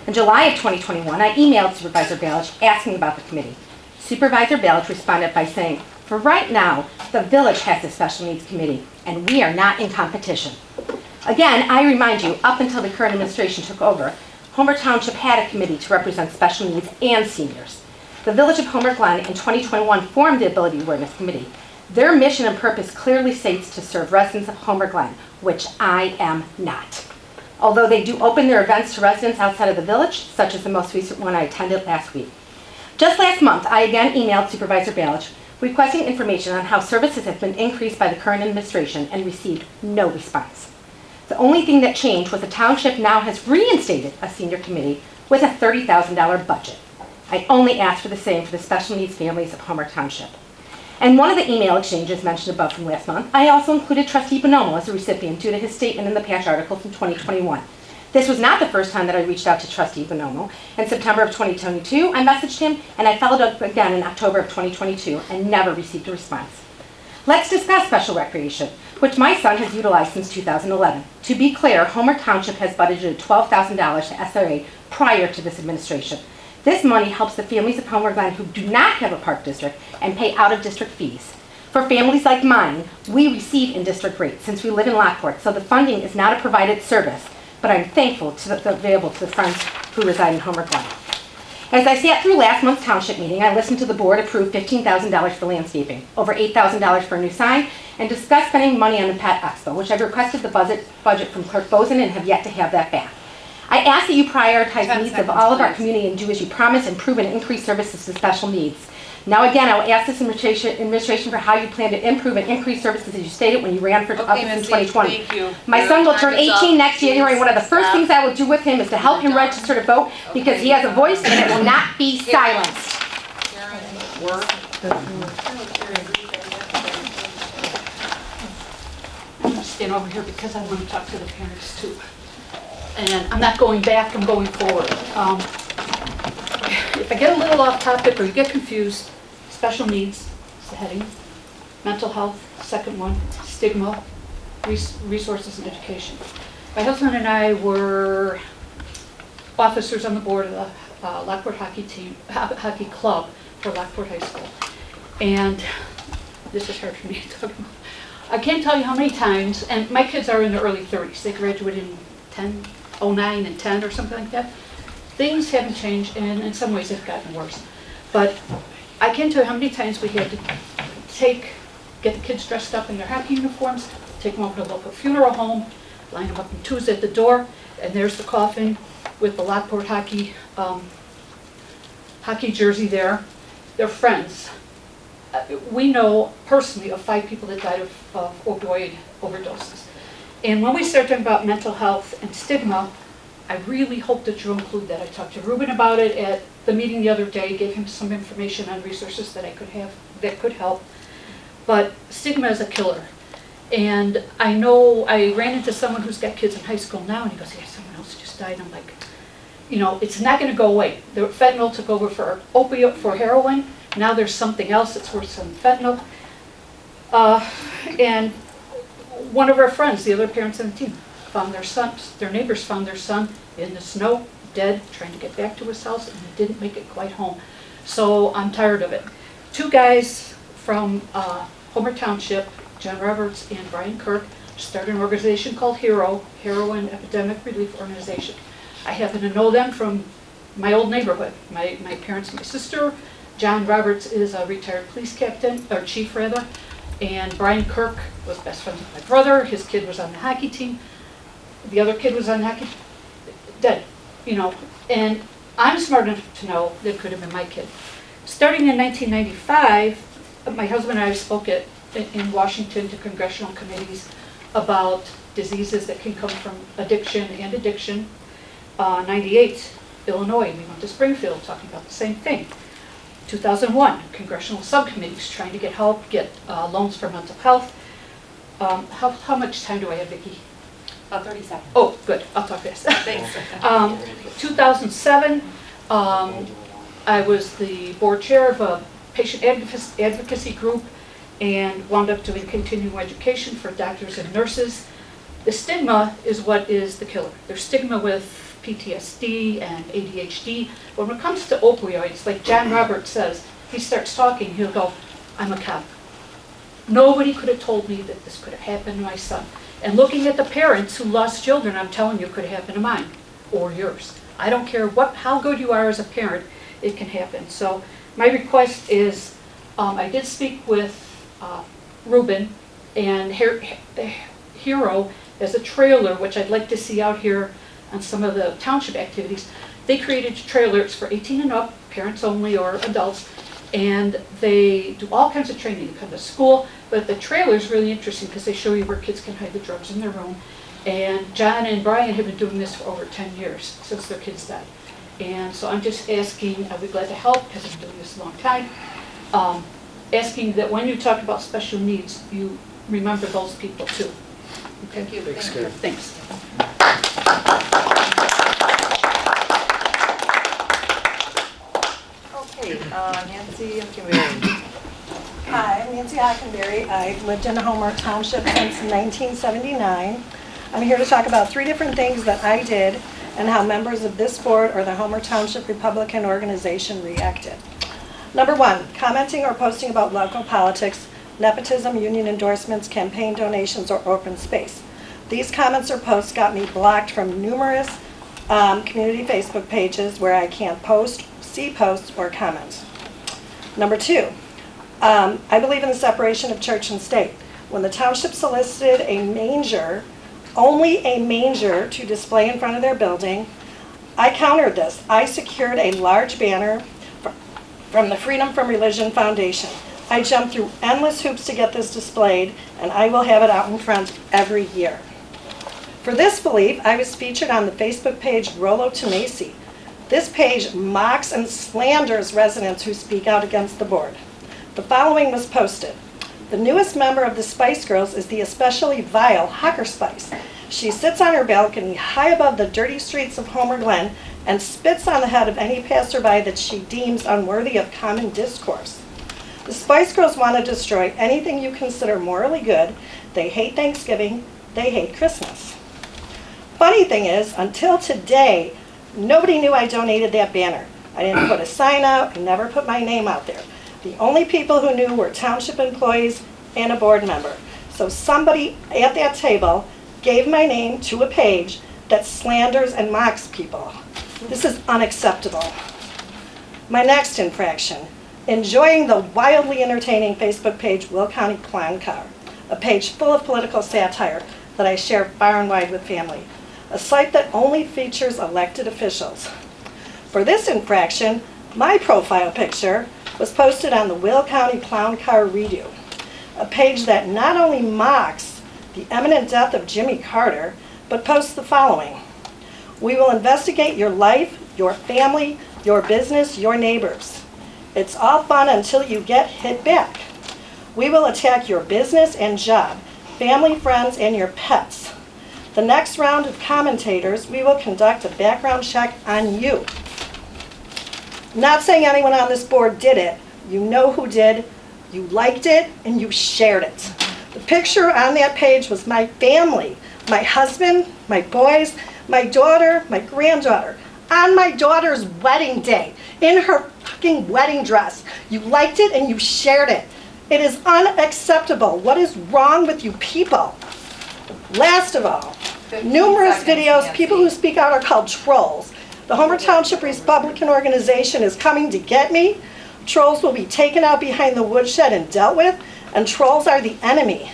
Speaker 11: In July of 2021, I emailed Supervisor Balich asking about the committee. Supervisor Balich responded by saying, "For right now, the village has a special needs committee, and we are not in competition." Again, I remind you, up until the current administration took over, Homer Township had a committee to represent special needs and seniors. The Village of Homer Glen in 2021 formed the Ability Awareness Committee. Their mission and purpose clearly states to serve residents of Homer Glen, which I am not. Although they do open their events to residents outside of the village, such as the most recent one I attended last week. Just last month, I again emailed Supervisor Balich requesting information on how services have been increased by the current administration and received no response. The only thing that changed was the township now has reinstated a senior committee with a $30,000 budget. I only asked for the same for the special needs families of Homer Township. And one of the email exchanges mentioned above from last month, I also included Trustee Bonomo as a recipient due to his statement in the patch article from 2021. This was not the first time that I reached out to Trustee Bonomo. In September of 2022, I messaged him, and I followed up again in October of 2022 and never received a response. Let's discuss special recreation, which my son has utilized since 2011. To be clear, Homer Township has budgeted $12,000 to SRA prior to this administration. This money helps the families of Homer Glen who do not have a park district and pay out-of-district fees. For families like mine, we receive in-district rates since we live in Lockport, so the funding is not a provided service, but I'm thankful to the available to the friends who reside in Homer Glen. As I sat through last month's township meeting, I listened to the board approve $15,000 for landscaping, over $8,000 for a new sign, and discussed spending money on the Pet Expo, which I've requested the budget from Clerk Bozen and have yet to have that back. I ask that you prioritize the needs of all of our community and do as you promise, improve and increase services to special needs. Now again, I will ask this administration for how you plan to improve and increase services as you stated when you ran for office in 2020.
Speaker 4: Thank you.
Speaker 11: My son will turn 18 next January. One of the first things I will do with him is to help him register to vote because he has a voice and it will not be silenced.
Speaker 12: I'm going to stand over here because I want to talk to the parents too. And I'm not going back, I'm going forward. If I get a little off topic or you get confused, special needs is the heading, mental health, second one, stigma, resources and education. My husband and I were officers on the board of the Lockport hockey hockey club for Lockport High School. And this is hard for me to talk about. I can't tell you how many times, and my kids are in their early 30s, they graduated in 09 and 10 or something like that. Things haven't changed, and in some ways they've gotten worse. But I can't tell you how many times we had to get the kids dressed up in their hockey uniforms, take them over to the local funeral home, line them up in twos at the door, and there's the coffin with the Lockport hockey jersey there. They're friends. We know personally of 5 people that died of opioid overdoses. And when we start talking about mental health and stigma, I really hope that you include that. I talked to Ruben about it at the meeting the other day, gave him some information on resources that I could have that could help. But stigma is a killer. And I know I ran into someone who's got kids in high school now, and he goes, yeah, someone else just died. I'm like, you know, it's not going to go away. The fentanyl took over for opiate, for heroin. Now there's something else that's worse than fentanyl. And one of our friends, the other parents on the team, found their neighbors found their son in the snow, dead, trying to get back to his house, and he didn't make it quite home. So I'm tired of it. 2 guys from Homer Township, John Roberts and Brian Kirk, started an organization called HERO, Heroin Epidemic Relief Organization. I happen to know them from my old neighborhood. My parents, my sister. John Roberts is a retired police captain, or chief rather, and Brian Kirk was best friends with my brother. His kid was on the hockey team. The other kid was on the hockey team, dead, you know. And I'm smart enough to know that it could have been my kid. Starting in 1995, my husband and I spoke in Washington to congressional committees about diseases that can come from addiction and addiction. 98, Illinois, we went to Springfield talking about the same thing. 2001, congressional subcommittees trying to get help, get loans for mental health. How much time do I have, Vicki?
Speaker 4: 30 seconds.
Speaker 12: Oh, good, I'll talk fast.
Speaker 4: Thanks.
Speaker 12: 2007, I was the board chair of a patient advocacy group and wound up doing continuing education for doctors and nurses. The stigma is what is the killer. There's stigma with PTSD and ADHD. When it comes to opioids, like John Roberts says, he starts talking, he'll go, I'm a cop. Nobody could have told me that this could have happened to my son. And looking at the parents who lost children, I'm telling you, it could have happened to mine or yours. I don't care how good you are as a parent, it can happen. So my request is, I did speak with Ruben, and Hero as a trailer, which I'd like to see out here on some of the township activities. They created trailers for 18 and up, parents only or adults, and they do all kinds of training. They come to school, but the trailer is really interesting because they show you where kids can hide the drugs in their room. And John and Brian have been doing this for over 10 years, since their kids died. And so I'm just asking, I'll be glad to help because I've been doing this a long time, asking that when you talk about special needs, you remember those people too. Okay?
Speaker 4: Thank you.
Speaker 12: Thanks.
Speaker 4: Okay, Nancy Kimberly.
Speaker 13: Hi, I'm Nancy Hockenberry. I've lived in Homer Township since 1979. I'm here to talk about 3 different things that I did and how members of this board or the Homer Township Republican organization reacted. Number 1, commenting or posting about local politics, nepotism, union endorsements, campaign donations, or open space. These comments or posts got me blocked from numerous community Facebook pages where I can't post, see posts, or comment. Number 2, I believe in the separation of church and state. When the township solicited a manger, only a manger, to display in front of their building, I countered this. I secured a large banner from the Freedom from Religion Foundation. I jumped through endless hoops to get this displayed, and I will have it out in front every year. For this belief, I was featured on the Facebook page Rollo Tomasi. This page mocks and slanders residents who speak out against the board. The following was posted. The newest member of the Spice Girls is the especially vile Hucker Spice. She sits on her balcony high above the dirty streets of Homer Glen and spits on the head of any passerby that she deems unworthy of common discourse. The Spice Girls want to destroy anything you consider morally good. They hate Thanksgiving. They hate Christmas. Funny thing is, until today, nobody knew I donated that banner. I didn't put a sign out. I never put my name out there. The only people who knew were township employees and a board member. So somebody at that table gave my name to a page that slanders and mocks people. This is unacceptable. My next infraction, enjoying the wildly entertaining Facebook page Will County Clown Car, a page full of political satire that I share far and wide with family, a site that only features elected officials. For this infraction, my profile picture was posted on the Will County Clown Car Redo, a page that not only mocks the imminent death of Jimmy Carter, but posts the following. We will investigate your life, your family, your business, your neighbors. It's all fun until you get hit back. We will attack your business and job, family, friends, and your pets. The next round of commentators, we will conduct a background check on you. Not saying anyone on this board did it. You know who did. You liked it, and you shared it. The picture on that page was my family, my husband, my boys, my daughter, my granddaughter, on my daughter's wedding day, in her fucking wedding dress. You liked it, and you shared it. It is unacceptable. What is wrong with you people? Last of all, numerous videos, people who speak out are called trolls. The Homer Township Republican organization is coming to get me. Trolls will be taken out behind the woodshed and dealt with, and trolls are the enemy.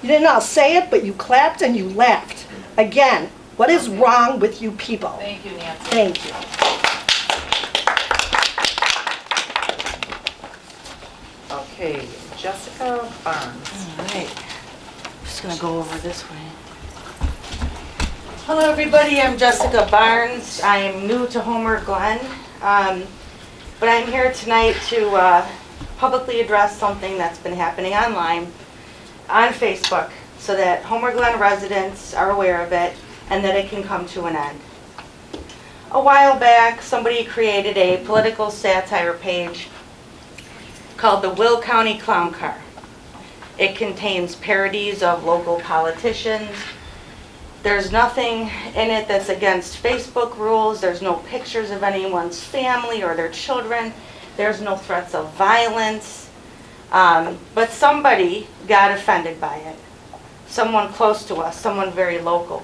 Speaker 13: You didn't all say it, but you clapped and you laughed. Again, what is wrong with you people?
Speaker 4: Thank you, Nancy.
Speaker 13: Thank you.
Speaker 4: Okay, Jessica Barnes.
Speaker 9: All right. Just gonna go over this way.
Speaker 11: Hello, everybody. I'm Jessica Barnes. I'm new to Homer Glen, but I'm here tonight to publicly address something that's been happening online on Facebook so that Homer Glen residents are aware of it and that it can come to an end. A while back, somebody created a political satire page called the Will County Clown Car. It contains parodies of local politicians. There's nothing in it that's against Facebook rules. There's no pictures of anyone's family or their children. There's no threats of violence. But somebody got offended by it. Someone close to us, someone very local.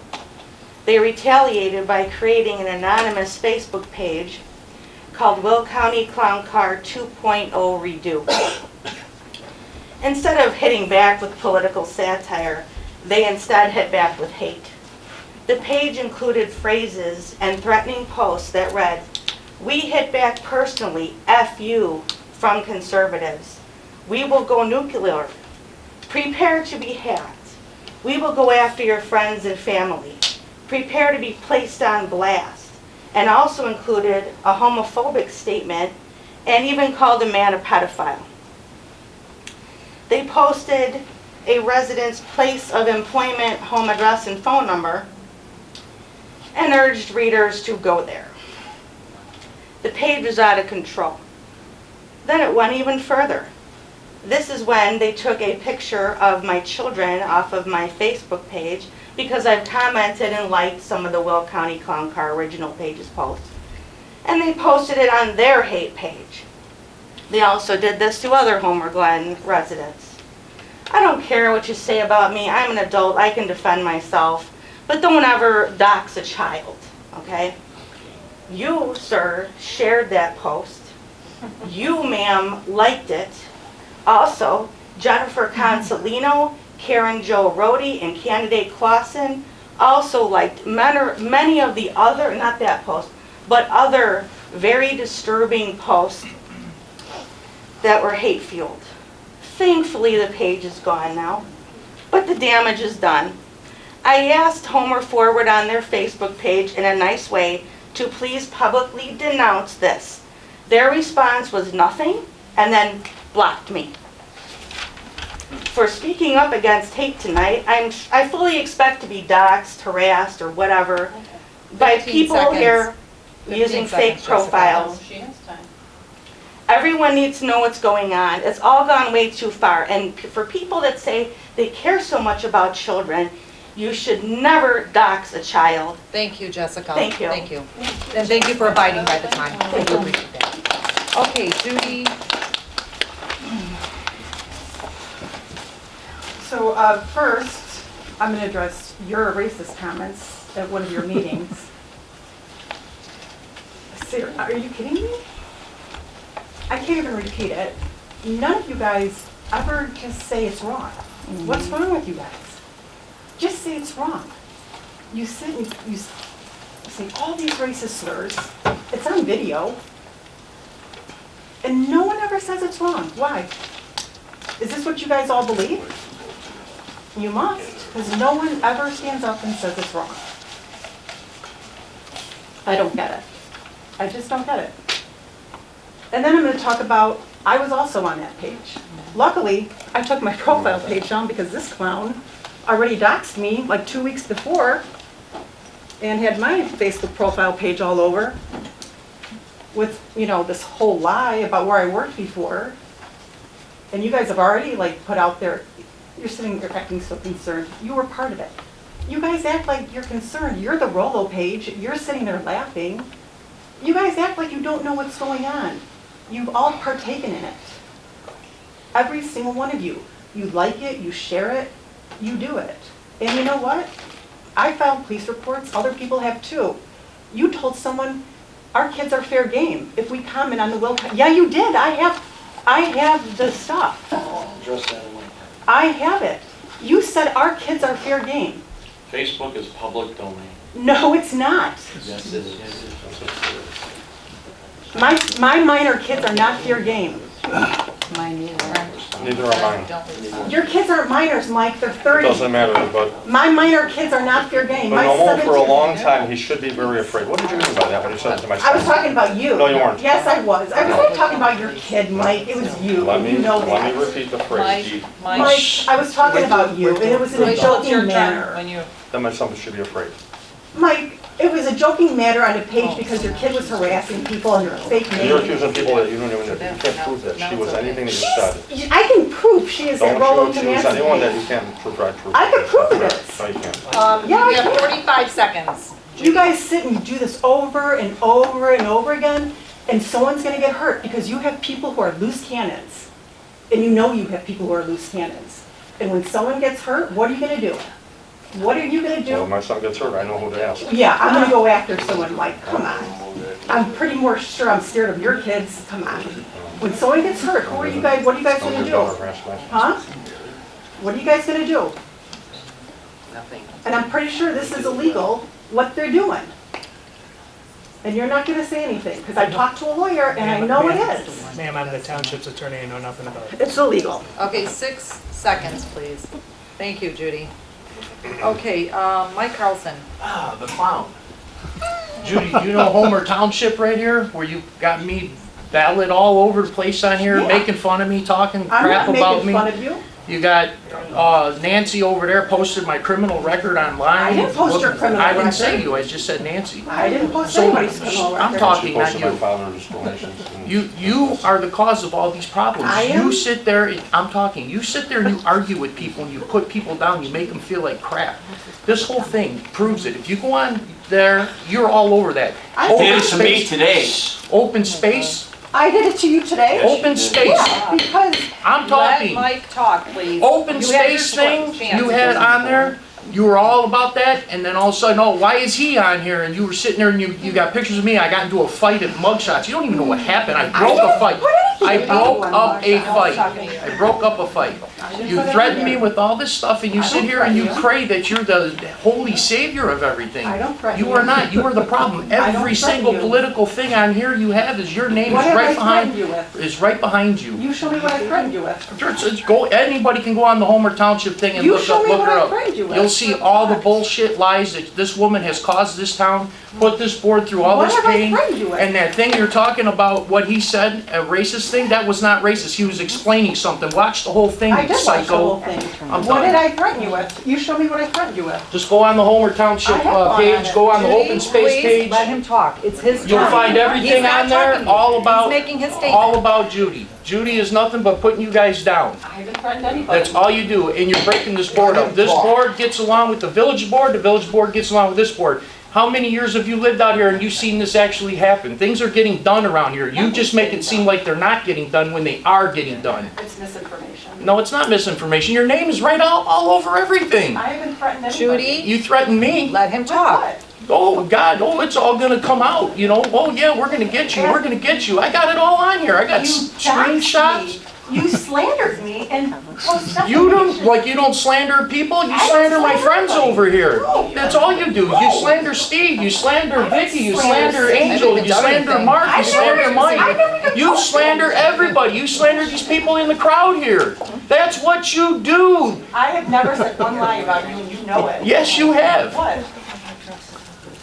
Speaker 11: They retaliated by creating an anonymous Facebook page called Will County Clown Car 2.0 Redo. Instead of hitting back with political satire, they instead hit back with hate. The page included phrases and threatening posts that read, "We hit back personally, F you, from conservatives. We will go nuclear. Prepare to be hacked. We will go after your friends and family. Prepare to be placed on blast," and also included a homophobic statement and even called a man a pedophile. They posted a resident's place of employment, home address, and phone number and urged readers to go there. The page was out of control. Then it went even further. This is when they took a picture of my children off of my Facebook page because I've commented and liked some of the Will County Clown Car original pages posts. And they posted it on their hate page. They also did this to other Homer Glen residents. I don't care what you say about me. I'm an adult. I can defend myself. But don't ever dox a child, okay? You, sir, shared that post. You, ma'am, liked it. Also, Jennifer Consolino, Karen Jo Rohde, and candidate Clausen also liked many of the other, not that post, but other very disturbing posts that were hate-fueled. Thankfully, the page is gone now, but the damage is done. I asked Homer Forward on their Facebook page in a nice way to please publicly denounce this. Their response was nothing and then blocked me. For speaking up against hate tonight, I fully expect to be doxxed, harassed, or whatever by
Speaker 4: 15
Speaker 11: people
Speaker 4: seconds.
Speaker 11: here
Speaker 4: 15
Speaker 11: using
Speaker 4: seconds,
Speaker 11: fake
Speaker 4: Jessica.
Speaker 11: profiles.
Speaker 10: She has time.
Speaker 11: Everyone needs to know what's going on. It's all gone way too far. And for people that say they care so much about children, you should never dox a child.
Speaker 4: Thank you, Jessica.
Speaker 11: Thank you.
Speaker 4: Thank you. And thank you for abiding by the time. We do appreciate that. Okay, Judy.
Speaker 14: So first, I'm going to address your racist comments at one of your meetings. Are you kidding me? I can't even repeat it. None of you guys ever just say it's wrong. What's wrong with you guys? Just say it's wrong. You sit and you say all these racist slurs. It's on video. And no one ever says it's wrong. Why? Is this what you guys all believe? You must, because no one ever stands up and says it's wrong. I don't get it. I just don't get it. And then I'm going to talk about, I was also on that page. Luckily, I took my profile page down because this clown already doxed me like 2 weeks before and had my Facebook profile page all over with, you know, this whole lie about where I worked before. And you guys have already like put out there, you're sitting there acting so concerned. You were part of it. You guys act like you're concerned. You're the Rollo page. You're sitting there laughing. You guys act like you don't know what's going on. You've all partaken in it. Every single one of you. You like it, you share it, you do it. And you know what? I filed police reports, other people have too. You told someone, our kids are fair game. If we comment on the Will, yeah, you did. I have the stuff. I have it. You said our kids are fair game.
Speaker 2: Facebook is public domain.
Speaker 14: No, it's not.
Speaker 2: Yes, it is.
Speaker 14: My minor kids are not fair game.
Speaker 4: Mine either.
Speaker 8: Neither are mine.
Speaker 14: Your kids aren't minors, Mike, they're
Speaker 8: It
Speaker 14: 30.
Speaker 8: doesn't matter, but
Speaker 14: My minor kids are not fair game.
Speaker 8: but
Speaker 14: My
Speaker 8: no, for a
Speaker 14: 17
Speaker 8: long time, he should be very afraid. What did you mean by that when you said it to my son?
Speaker 14: I was talking about you.
Speaker 8: No, you weren't.
Speaker 14: Yes, I was. I was not talking about your kid, Mike. It was you.
Speaker 8: Let me
Speaker 14: You know that.
Speaker 8: repeat the phrase.
Speaker 14: Mike, I was talking about you, and it was in a joking manner.
Speaker 8: Then my son should be afraid.
Speaker 14: Mike, it was a joking matter on a page because your kid was harassing people under a fake
Speaker 8: And you're
Speaker 14: name.
Speaker 8: accusing people that you don't even, you can't prove that she was anything that you said.
Speaker 14: I can prove she is a
Speaker 8: Don't
Speaker 14: Rollo
Speaker 8: accuse anyone that you
Speaker 14: Tomassi.
Speaker 8: can't prove.
Speaker 14: I can prove this.
Speaker 8: No, you can't.
Speaker 14: Yeah, I
Speaker 4: You have
Speaker 14: can.
Speaker 4: 45 seconds.
Speaker 14: You guys sit and do this over and over and over again, and someone's gonna get hurt because you have people who are loose cannons. And you know you have people who are loose cannons. And when someone gets hurt, what are you gonna do? What are you gonna
Speaker 8: Well,
Speaker 14: do?
Speaker 8: my son gets hurt, I know who to ask.
Speaker 14: Yeah, I'm gonna go after someone, Mike, come on. I'm pretty more sure I'm scared of your kids, come on. When someone gets hurt, what are you guys
Speaker 8: Don't
Speaker 14: gonna
Speaker 8: your daughter
Speaker 14: do?
Speaker 8: harass my son.
Speaker 14: Huh? What are you guys gonna do?
Speaker 3: Nothing.
Speaker 14: And I'm pretty sure this is illegal, what they're doing. And you're not gonna say anything, because I talked to a lawyer and I know it is.
Speaker 15: Ma'am, I'm the township's attorney, I know nothing about it.
Speaker 14: It's illegal.
Speaker 4: Okay, 6 seconds, please. Thank you, Judy. Okay, Mike Carlson.
Speaker 6: Ah, the clown. Judy, do you know Homer Township right here, where you got me ballot all over the place on here,
Speaker 14: Yeah.
Speaker 6: making fun of me, talking
Speaker 14: I'm
Speaker 6: crap
Speaker 14: not
Speaker 6: about
Speaker 14: making
Speaker 6: me?
Speaker 14: fun of you.
Speaker 6: You got Nancy over there posted my criminal record online.
Speaker 14: I didn't post your criminal
Speaker 6: I didn't say
Speaker 14: record.
Speaker 6: you, I just said Nancy.
Speaker 14: I didn't post
Speaker 6: So,
Speaker 14: anybody's criminal
Speaker 6: I'm
Speaker 14: record.
Speaker 6: talking,
Speaker 8: She
Speaker 6: not
Speaker 8: posted my
Speaker 6: you.
Speaker 8: father's donations. and-
Speaker 6: You are the cause of all these problems.
Speaker 14: I am?
Speaker 6: You sit there, I'm talking, you sit there and you argue with people and you put people down, you make them feel like crap. This whole thing proves it. If you go on there, you're all over that.
Speaker 14: I
Speaker 6: Open
Speaker 14: did it
Speaker 2: to me
Speaker 6: space-
Speaker 2: today.
Speaker 6: Open space,
Speaker 14: I did it to you today.
Speaker 6: open space.
Speaker 14: Yeah, because
Speaker 6: I'm
Speaker 4: Let
Speaker 6: talking.
Speaker 4: Mike talk, please.
Speaker 6: Open
Speaker 4: You had your
Speaker 6: space thing
Speaker 4: chance.
Speaker 6: you had on there, you were all about that, and then all of a sudden, oh, why is he on here? And you were sitting there and you got pictures of me, I got into a fight at Mugshots. You don't even know what happened. I broke a fight. I broke up a fight. I broke up a fight. You threatened me with all this stuff, and you sit here and you pray that you're the holy savior of everything.
Speaker 14: I don't threaten
Speaker 6: You are
Speaker 14: you.
Speaker 6: not. You are the problem.
Speaker 14: I don't
Speaker 6: Every
Speaker 14: threaten
Speaker 6: single
Speaker 14: you.
Speaker 6: political thing on here you have is your name
Speaker 14: What
Speaker 6: is
Speaker 14: have I
Speaker 6: right behind.
Speaker 14: threatened you with?
Speaker 6: Is right behind you.
Speaker 14: You show me what I threatened you with.
Speaker 6: Just go. Anybody can go on the Homer Township thing and
Speaker 14: You
Speaker 6: look
Speaker 14: show me
Speaker 6: her
Speaker 14: what I
Speaker 6: up.
Speaker 14: threatened you with.
Speaker 6: You'll see all the bullshit lies that this woman has caused this town, put this board through all
Speaker 14: What
Speaker 6: this
Speaker 14: have I
Speaker 6: pain.
Speaker 14: threatened you with?
Speaker 6: And that thing you're talking about, what he said, a racist thing, that was not racist. He was explaining something. Watch the whole thing,
Speaker 14: I
Speaker 6: you
Speaker 14: did watch the whole
Speaker 6: psycho.
Speaker 14: thing.
Speaker 6: I'm
Speaker 14: What did
Speaker 6: done.
Speaker 14: I threaten you with? You show me what I threatened you with.
Speaker 6: Just go on the Homer Township
Speaker 14: I have gone on
Speaker 6: page,
Speaker 14: it.
Speaker 6: go on the
Speaker 4: Judy,
Speaker 6: open space
Speaker 4: please
Speaker 6: page.
Speaker 4: let him talk. It's his
Speaker 6: You'll
Speaker 4: turn.
Speaker 6: find
Speaker 4: He's
Speaker 6: everything
Speaker 4: not
Speaker 6: on there,
Speaker 4: talking.
Speaker 6: all about,
Speaker 4: He's making his statement.
Speaker 6: all about Judy. Judy is nothing but putting you guys down.
Speaker 14: I haven't threatened anybody.
Speaker 6: That's all you do, and you're breaking this board up. This board gets along with the village board gets along with this board. How many years have you lived out here and you've seen this actually happen? Things are getting done around here. You just make it seem like they're not getting done when they are getting done.
Speaker 14: It's misinformation.
Speaker 6: No, it's not misinformation. Your name is right all over everything.
Speaker 14: I haven't threatened anybody.
Speaker 4: Judy,
Speaker 6: You threaten me.
Speaker 4: let him
Speaker 14: With
Speaker 4: talk.
Speaker 14: what?
Speaker 6: Oh, God, oh, it's all gonna come out, you know? Oh, yeah, we're gonna get you, we're gonna get you. I got it all on here. I got
Speaker 14: You
Speaker 6: screenshots.
Speaker 14: doxed me. You slandered me and posted
Speaker 6: You don't, like, you don't slander people, you
Speaker 14: I don't
Speaker 6: slander my
Speaker 14: slander
Speaker 6: friends
Speaker 14: anybody.
Speaker 6: over here.
Speaker 14: No.
Speaker 6: That's all you do. You slander Steve, you slander Vicky, you slander
Speaker 14: Steve.
Speaker 6: Angel,
Speaker 4: I
Speaker 6: you
Speaker 4: haven't done
Speaker 6: slander
Speaker 4: anything.
Speaker 6: Mark, you
Speaker 14: I
Speaker 6: slander
Speaker 14: never- I
Speaker 6: Mike.
Speaker 14: never even
Speaker 6: You
Speaker 14: posted
Speaker 6: slander
Speaker 14: anything.
Speaker 6: everybody. You slander these people in the crowd here. That's what you do.
Speaker 14: I have never said one lie about you and you know it.
Speaker 6: Yes, you have.
Speaker 14: What?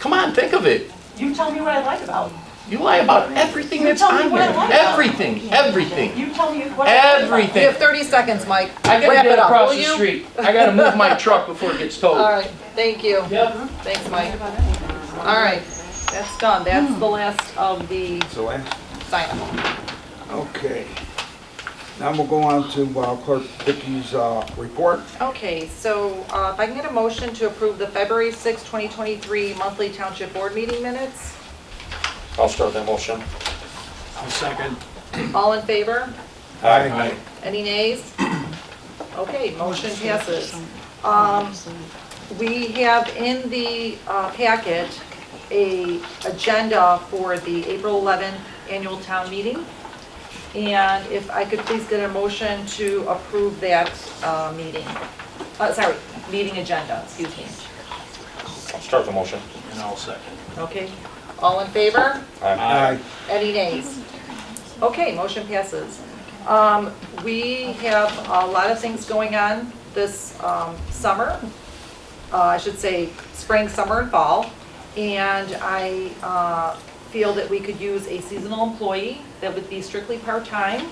Speaker 6: Come on, think of it.
Speaker 14: You tell me what I lied about.
Speaker 6: You lie about everything
Speaker 14: You
Speaker 6: that's
Speaker 14: tell me
Speaker 6: on
Speaker 14: what I
Speaker 6: here.
Speaker 14: lied about.
Speaker 6: Everything, everything.
Speaker 14: You tell me what I lied about.
Speaker 4: You
Speaker 6: Everything.
Speaker 4: have 30 seconds, Mike.
Speaker 6: I gotta
Speaker 4: Wrap
Speaker 6: get
Speaker 4: it up,
Speaker 6: across
Speaker 4: will
Speaker 6: the
Speaker 4: you?
Speaker 6: street. I gotta move my truck before it gets towed.
Speaker 4: All right, thank you.
Speaker 6: Yep.
Speaker 4: Thanks, Mike. All right, that's done. That's the last of the
Speaker 1: So last.
Speaker 4: sign-up.
Speaker 1: Okay. Now we'll go on to Clerk Vicky's report.
Speaker 4: Okay, so if I can get a motion to approve the February 6, 2023 monthly Township Board meeting minutes.
Speaker 8: I'll start that motion.
Speaker 6: I'll second.
Speaker 4: All in favor?
Speaker 1: Aye.
Speaker 4: Any nays? Okay, motion passes. We have in the packet a agenda for the April 11th annual town meeting. And if I could please get a motion to approve that meeting agenda, excuse me.
Speaker 8: I'll start the motion.
Speaker 6: And I'll second.
Speaker 4: Okay, all in favor?
Speaker 8: Aye.
Speaker 4: Any nays? Okay, motion passes. We have a lot of things going on this summer. I should say spring, summer, and fall. And I feel that we could use a seasonal employee that would be strictly part-time,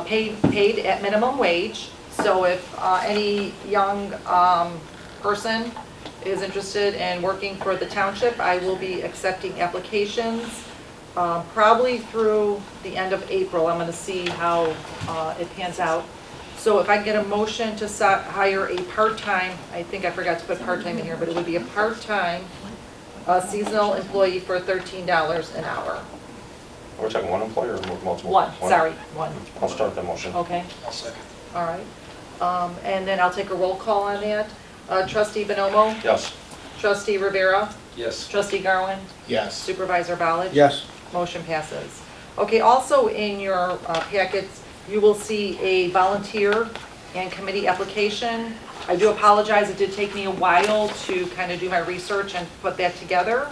Speaker 4: paid at minimum wage. So if any young person is interested in working for the township, I will be accepting applications probably through the end of April. I'm going to see how it pans out. So if I get a motion to hire a part-time, I think I forgot to put part-time in here, but it would be a part-time seasonal employee for $13 an hour.
Speaker 8: Are we talking one employer or multiple?
Speaker 4: One.
Speaker 8: I'll start the motion.
Speaker 4: Okay. All right. And then I'll take a roll call on that. Trustee Bonomo?
Speaker 8: Yes.
Speaker 4: Trustee Rivera?
Speaker 3: Yes.
Speaker 4: Trustee Garwin?
Speaker 6: Yes.
Speaker 4: Supervisor Ballard?
Speaker 1: Yes.
Speaker 4: Motion passes. Okay, also in your packets, you will see a volunteer and committee application. I do apologize, it did take me a while to kind of do my research and put that together.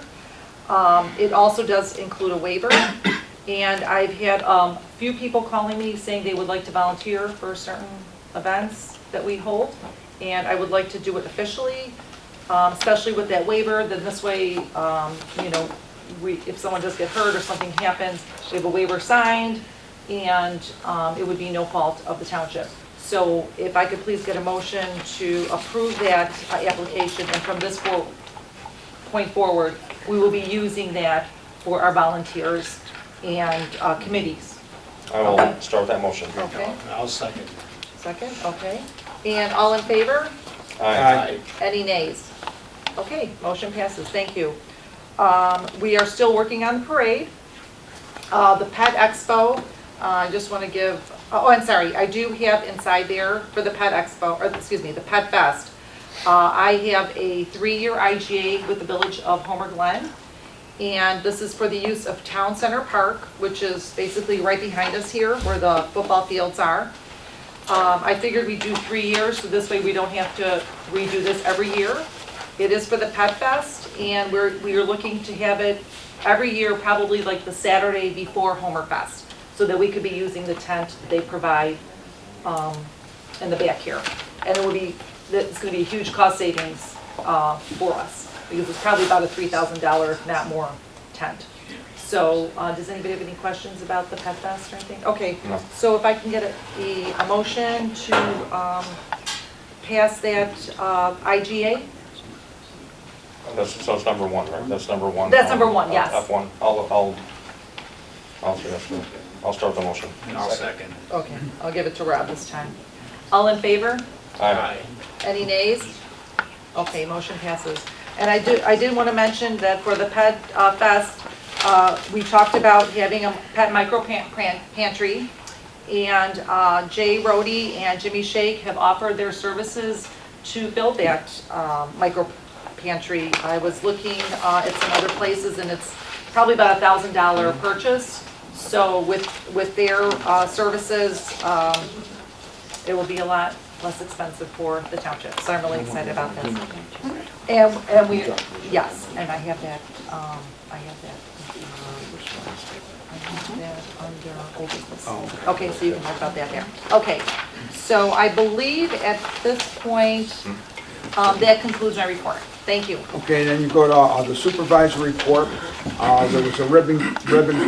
Speaker 4: It also does include a waiver, and I've had a few people calling me saying they would like to volunteer for certain events that we hold, and I would like to do it officially, especially with that waiver. Then this way, you know, if someone does get hurt or something happens, we have a waiver signed, and it would be no fault of the township. So if I could please get a motion to approve that application, and from this point forward, we will be using that for our volunteers and committees.
Speaker 8: I will start with that motion.
Speaker 4: Okay,
Speaker 6: I'll second.
Speaker 4: second, okay. And all in favor?
Speaker 8: Aye.
Speaker 4: Any nays? Okay, motion passes, thank you. We are still working on the parade. The Pet Expo, I just want to give, oh, I'm sorry, I do have inside there for the Pet Expo, or excuse me, the Pet Fest. I have a 3-year IGA with the Village of Homer Glen, and this is for the use of Town Center Park, which is basically right behind us here where the football fields are. I figured we'd do 3 years, so this way we don't have to redo this every year. It is for the Pet Fest, and we are looking to have it every year, probably like the Saturday before Homer Fest, so that we could be using the tent that they provide in the back here. And it will be, it's going to be a huge cost savings for us, because it's probably about a $3,000, if not more, tent. So does anybody have any questions about the Pet Fest or anything? Okay,
Speaker 8: No.
Speaker 4: so if I can get a motion to pass that IGA?
Speaker 8: So it's number one, right? That's number one.
Speaker 4: That's number one, yes.
Speaker 8: F1. I'll start the motion.
Speaker 6: And I'll second.
Speaker 4: Okay, I'll give it to Rob this time. All in favor?
Speaker 8: Aye.
Speaker 4: Any nays? Okay, motion passes. And I did want to mention that for the Pet Fest, we talked about having a pet micro pantry, and Jay Rohde and Jimmy Shake have offered their services to build that micro pantry. I was looking at some other places, and it's probably about $1,000 purchase. So with their services, it will be a lot less expensive for the township. So I'm really excited about this. And we, yes, and I have that, I have that under old business. Okay, so you can talk about that there. Okay, so I believe at this point, that concludes my report. Thank you.
Speaker 1: Okay, then you go to the supervisory report. There was a ribbon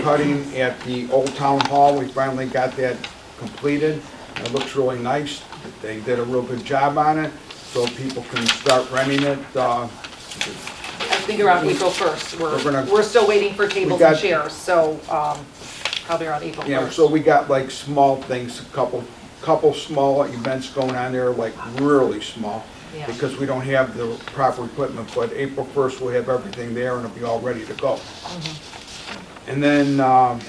Speaker 1: cutting at the Old Town Hall. We finally got that completed. It looks really nice. They did a real good job on it, so people can start renting it.
Speaker 4: I think around April 1st. We're still waiting for tables
Speaker 1: got-
Speaker 4: and chairs, so probably around April 1st.
Speaker 1: Yeah, so we got like small things, a couple small events going on there, like really small,
Speaker 4: Yeah.
Speaker 1: because we don't have the proper equipment, but April 1st we'll have everything there and it'll be all ready to go. And then I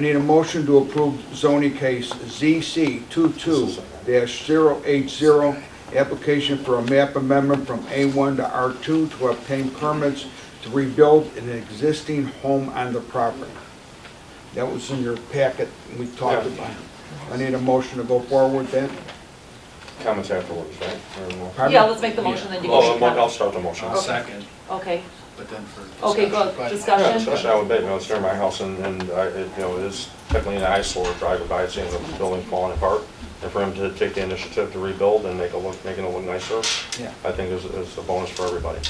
Speaker 1: need a motion to approve zoning case ZC 22-080, application for a map amendment from A1 to R2 to obtain permits to rebuild an existing home on the property. That was in your packet, and we talked about it. I need a motion to go forward with that.
Speaker 8: Comments afterwards, right?
Speaker 1: Pardon?
Speaker 4: Yeah, let's make the motion, then you
Speaker 8: Oh,
Speaker 4: can.
Speaker 8: I'll start the motion.
Speaker 6: I'll second.
Speaker 4: Okay,
Speaker 6: but then for
Speaker 4: Okay,
Speaker 6: discussion.
Speaker 4: good.
Speaker 6: But-
Speaker 4: Discussion.
Speaker 8: Yeah, especially I would bet, it's near my house and it is technically an eyesore driving by, seeing the building falling apart. And for him to take the initiative to rebuild and making it look nicer,
Speaker 6: Yeah.
Speaker 8: I think is a bonus for everybody.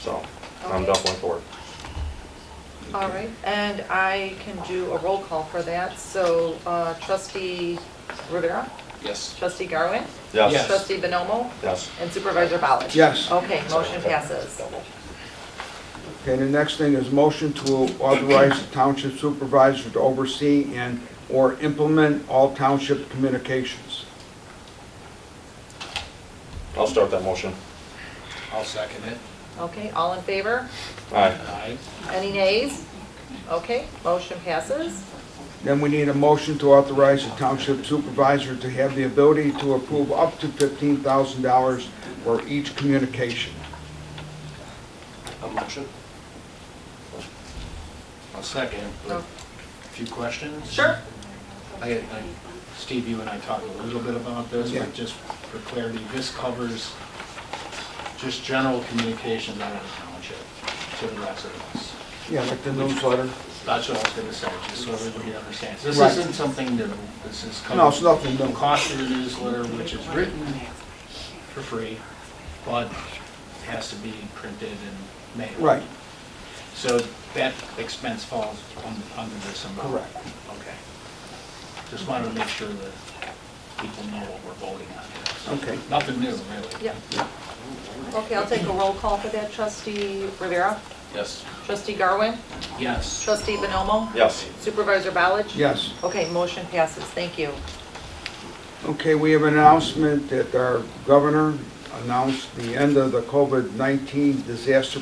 Speaker 8: So, I'm
Speaker 4: Okay.
Speaker 8: definitely for it.
Speaker 4: All right, and I can do a roll call for that. So trustee Rivera,
Speaker 6: Yes.
Speaker 4: trustee Garwin,
Speaker 8: Yes.
Speaker 4: trustee Bonomo,
Speaker 8: Yes.
Speaker 4: and supervisor Ballard.
Speaker 1: Yes.
Speaker 4: Okay, motion passes.
Speaker 1: Okay, the next thing is motion to authorize the township supervisor to oversee and/or implement all township communications.
Speaker 8: I'll start that motion.
Speaker 6: I'll second it.
Speaker 4: Okay, all in favor?
Speaker 8: Aye.
Speaker 6: Aye.
Speaker 4: Any nays? Okay, motion passes.
Speaker 1: Then we need a motion to authorize the township supervisor to have the ability to approve up to $15,000 for each communication.
Speaker 8: A motion?
Speaker 6: I'll second.
Speaker 4: Oh.
Speaker 6: A few questions?
Speaker 4: Sure.
Speaker 6: Steve, you and I talked a little bit about this,
Speaker 1: Yeah.
Speaker 6: but just for clarity, this covers just general communications out of the township to the residents.
Speaker 1: Yeah, like the newsletter.
Speaker 6: That's what I was gonna say, just so everybody understands. This
Speaker 1: Right.
Speaker 6: isn't something new. This is
Speaker 1: No, it's nothing
Speaker 6: the
Speaker 1: new.
Speaker 6: cost of the newsletter, which is written for free, but has to be printed and mailed.
Speaker 1: Right.
Speaker 6: So that expense falls under this amount?
Speaker 1: Correct.
Speaker 6: Okay. Just wanted to make sure that people know what we're voting on here. So
Speaker 1: Okay.
Speaker 6: nothing new, really.
Speaker 4: Yep. Okay, I'll take a roll call for that. Trustee Rivera,
Speaker 8: Yes.
Speaker 4: trustee Garwin,
Speaker 6: Yes.
Speaker 4: trustee Bonomo,
Speaker 8: Yes.
Speaker 4: supervisor Ballard.
Speaker 1: Yes.
Speaker 4: Okay, motion passes. Thank you.
Speaker 1: Okay, we have an announcement that our governor announced the end of the COVID-19 disaster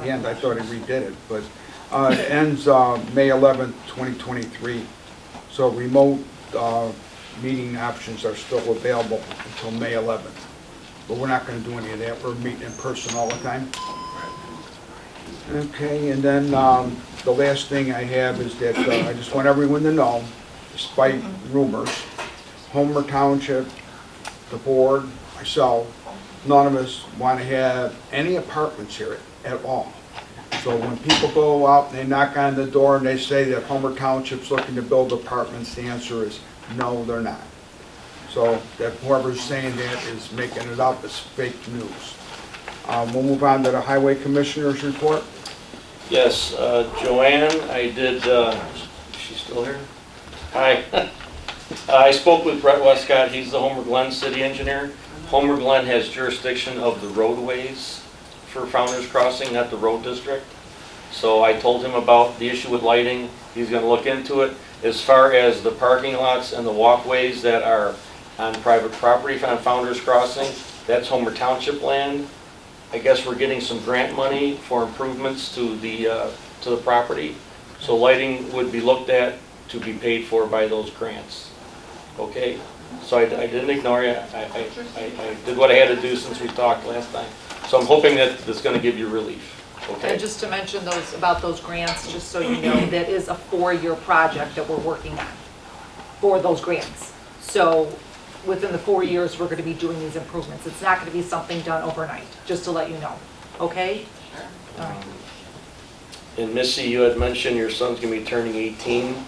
Speaker 1: and I thought he redid it, but it ends May 11th, 2023. So remote meeting options are still available until May 11th. But we're not going to do any of that. We're meeting in person all the time. Okay, and then the last thing I have is that I just want everyone to know, despite rumors, Homer Township, the board, myself, none of us want to have any apartments here at all. So when people go out and they knock on the door and they say that Homer Township's looking to build apartments, the answer is no, they're not. So that whoever's saying that is making it up, it's fake news. We'll move on to the Highway Commissioner's report.
Speaker 16: Yes, Joanne, I did, is she still here? Hi. I spoke with Brett Westcott, he's the Homer Glen city engineer. Homer Glen has jurisdiction of the roadways for Founder's Crossing, not the road district. So I told him about the issue with lighting, he's gonna look into it. As far as the parking lots and the walkways that are on private property on Founder's Crossing, that's Homer Township land. I guess we're getting some grant money for improvements to the property. So lighting would be looked at to be paid for by those grants. Okay? So I didn't ignore you. I did what I had to do since we talked last time. So I'm hoping that that's gonna give you relief. Okay?
Speaker 4: And just to mention those grants, just so you know, that is a 4-year project that we're working on for those grants. So within the 4 years, we're gonna be doing these improvements. It's not gonna be something done overnight, just to let you know, okay? All right.
Speaker 16: And Missy, you had mentioned your son's gonna be turning 18.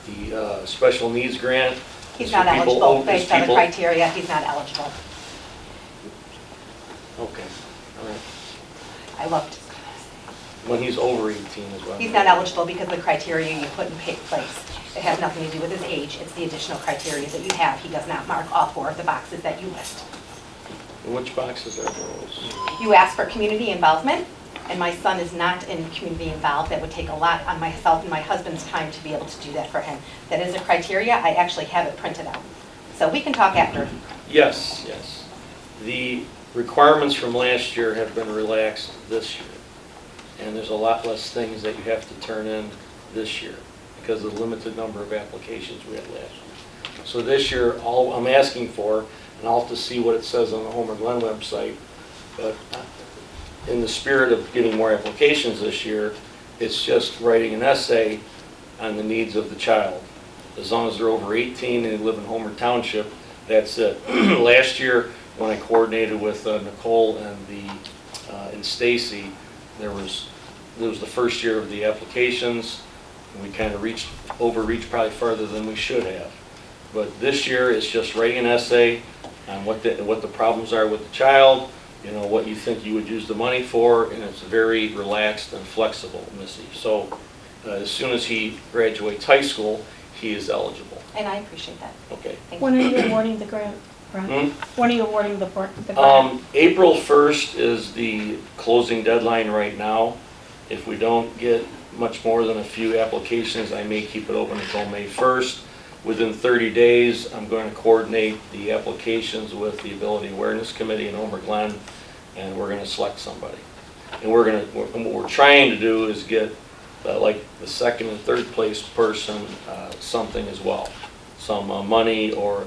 Speaker 16: The special needs grant.
Speaker 11: He's
Speaker 16: is
Speaker 11: not
Speaker 16: for people
Speaker 11: eligible,
Speaker 16: over- is
Speaker 11: based on the
Speaker 16: people-
Speaker 11: criteria, he's not eligible.
Speaker 16: Okay, all right.
Speaker 11: I looked.
Speaker 16: When he's over 18 as well.
Speaker 11: He's not eligible because the criteria you put in place. It has nothing to do with his age, it's the additional criteria that you have. He does not mark all 4 of the boxes that you list.
Speaker 16: Which boxes are those?
Speaker 11: You asked for community involvement, and my son is not in community involved. That would take a lot on myself and my husband's time to be able to do that for him. That is a criteria, I actually have it printed out. So we can talk after.
Speaker 16: Yes, yes. The requirements from last year have been relaxed this year. And there's a lot less things that you have to turn in this year because of the limited number of applications we had last year. So this year, all I'm asking for, and I'll have to see what it says on the Homer Glen website, but in the spirit of getting more applications this year, it's just writing an essay on the needs of the child. As long as they're over 18 and they live in Homer Township, that's it. Last year, when I coordinated with Nicole and the in Stacy, it was the first year of the applications, and we kind of overreached probably farther than we should have. But this year, it's just writing an essay on what the problems are with the child, what you think you would use the money for, and it's very relaxed and flexible, Missy. So as soon as he graduates high school, he is eligible.
Speaker 17: And I appreciate that.
Speaker 16: Okay.
Speaker 17: When are you awarding the grant? When are you awarding the grant?
Speaker 16: April 1st is the closing deadline right now. If we don't get much more than a few applications, I may keep it open until May 1st. Within 30 days, I'm going to coordinate the applications with the Ability Awareness Committee in Homer Glen, and we're going to select somebody. And what we're trying to do is get like the second and third place person something as well. Some money or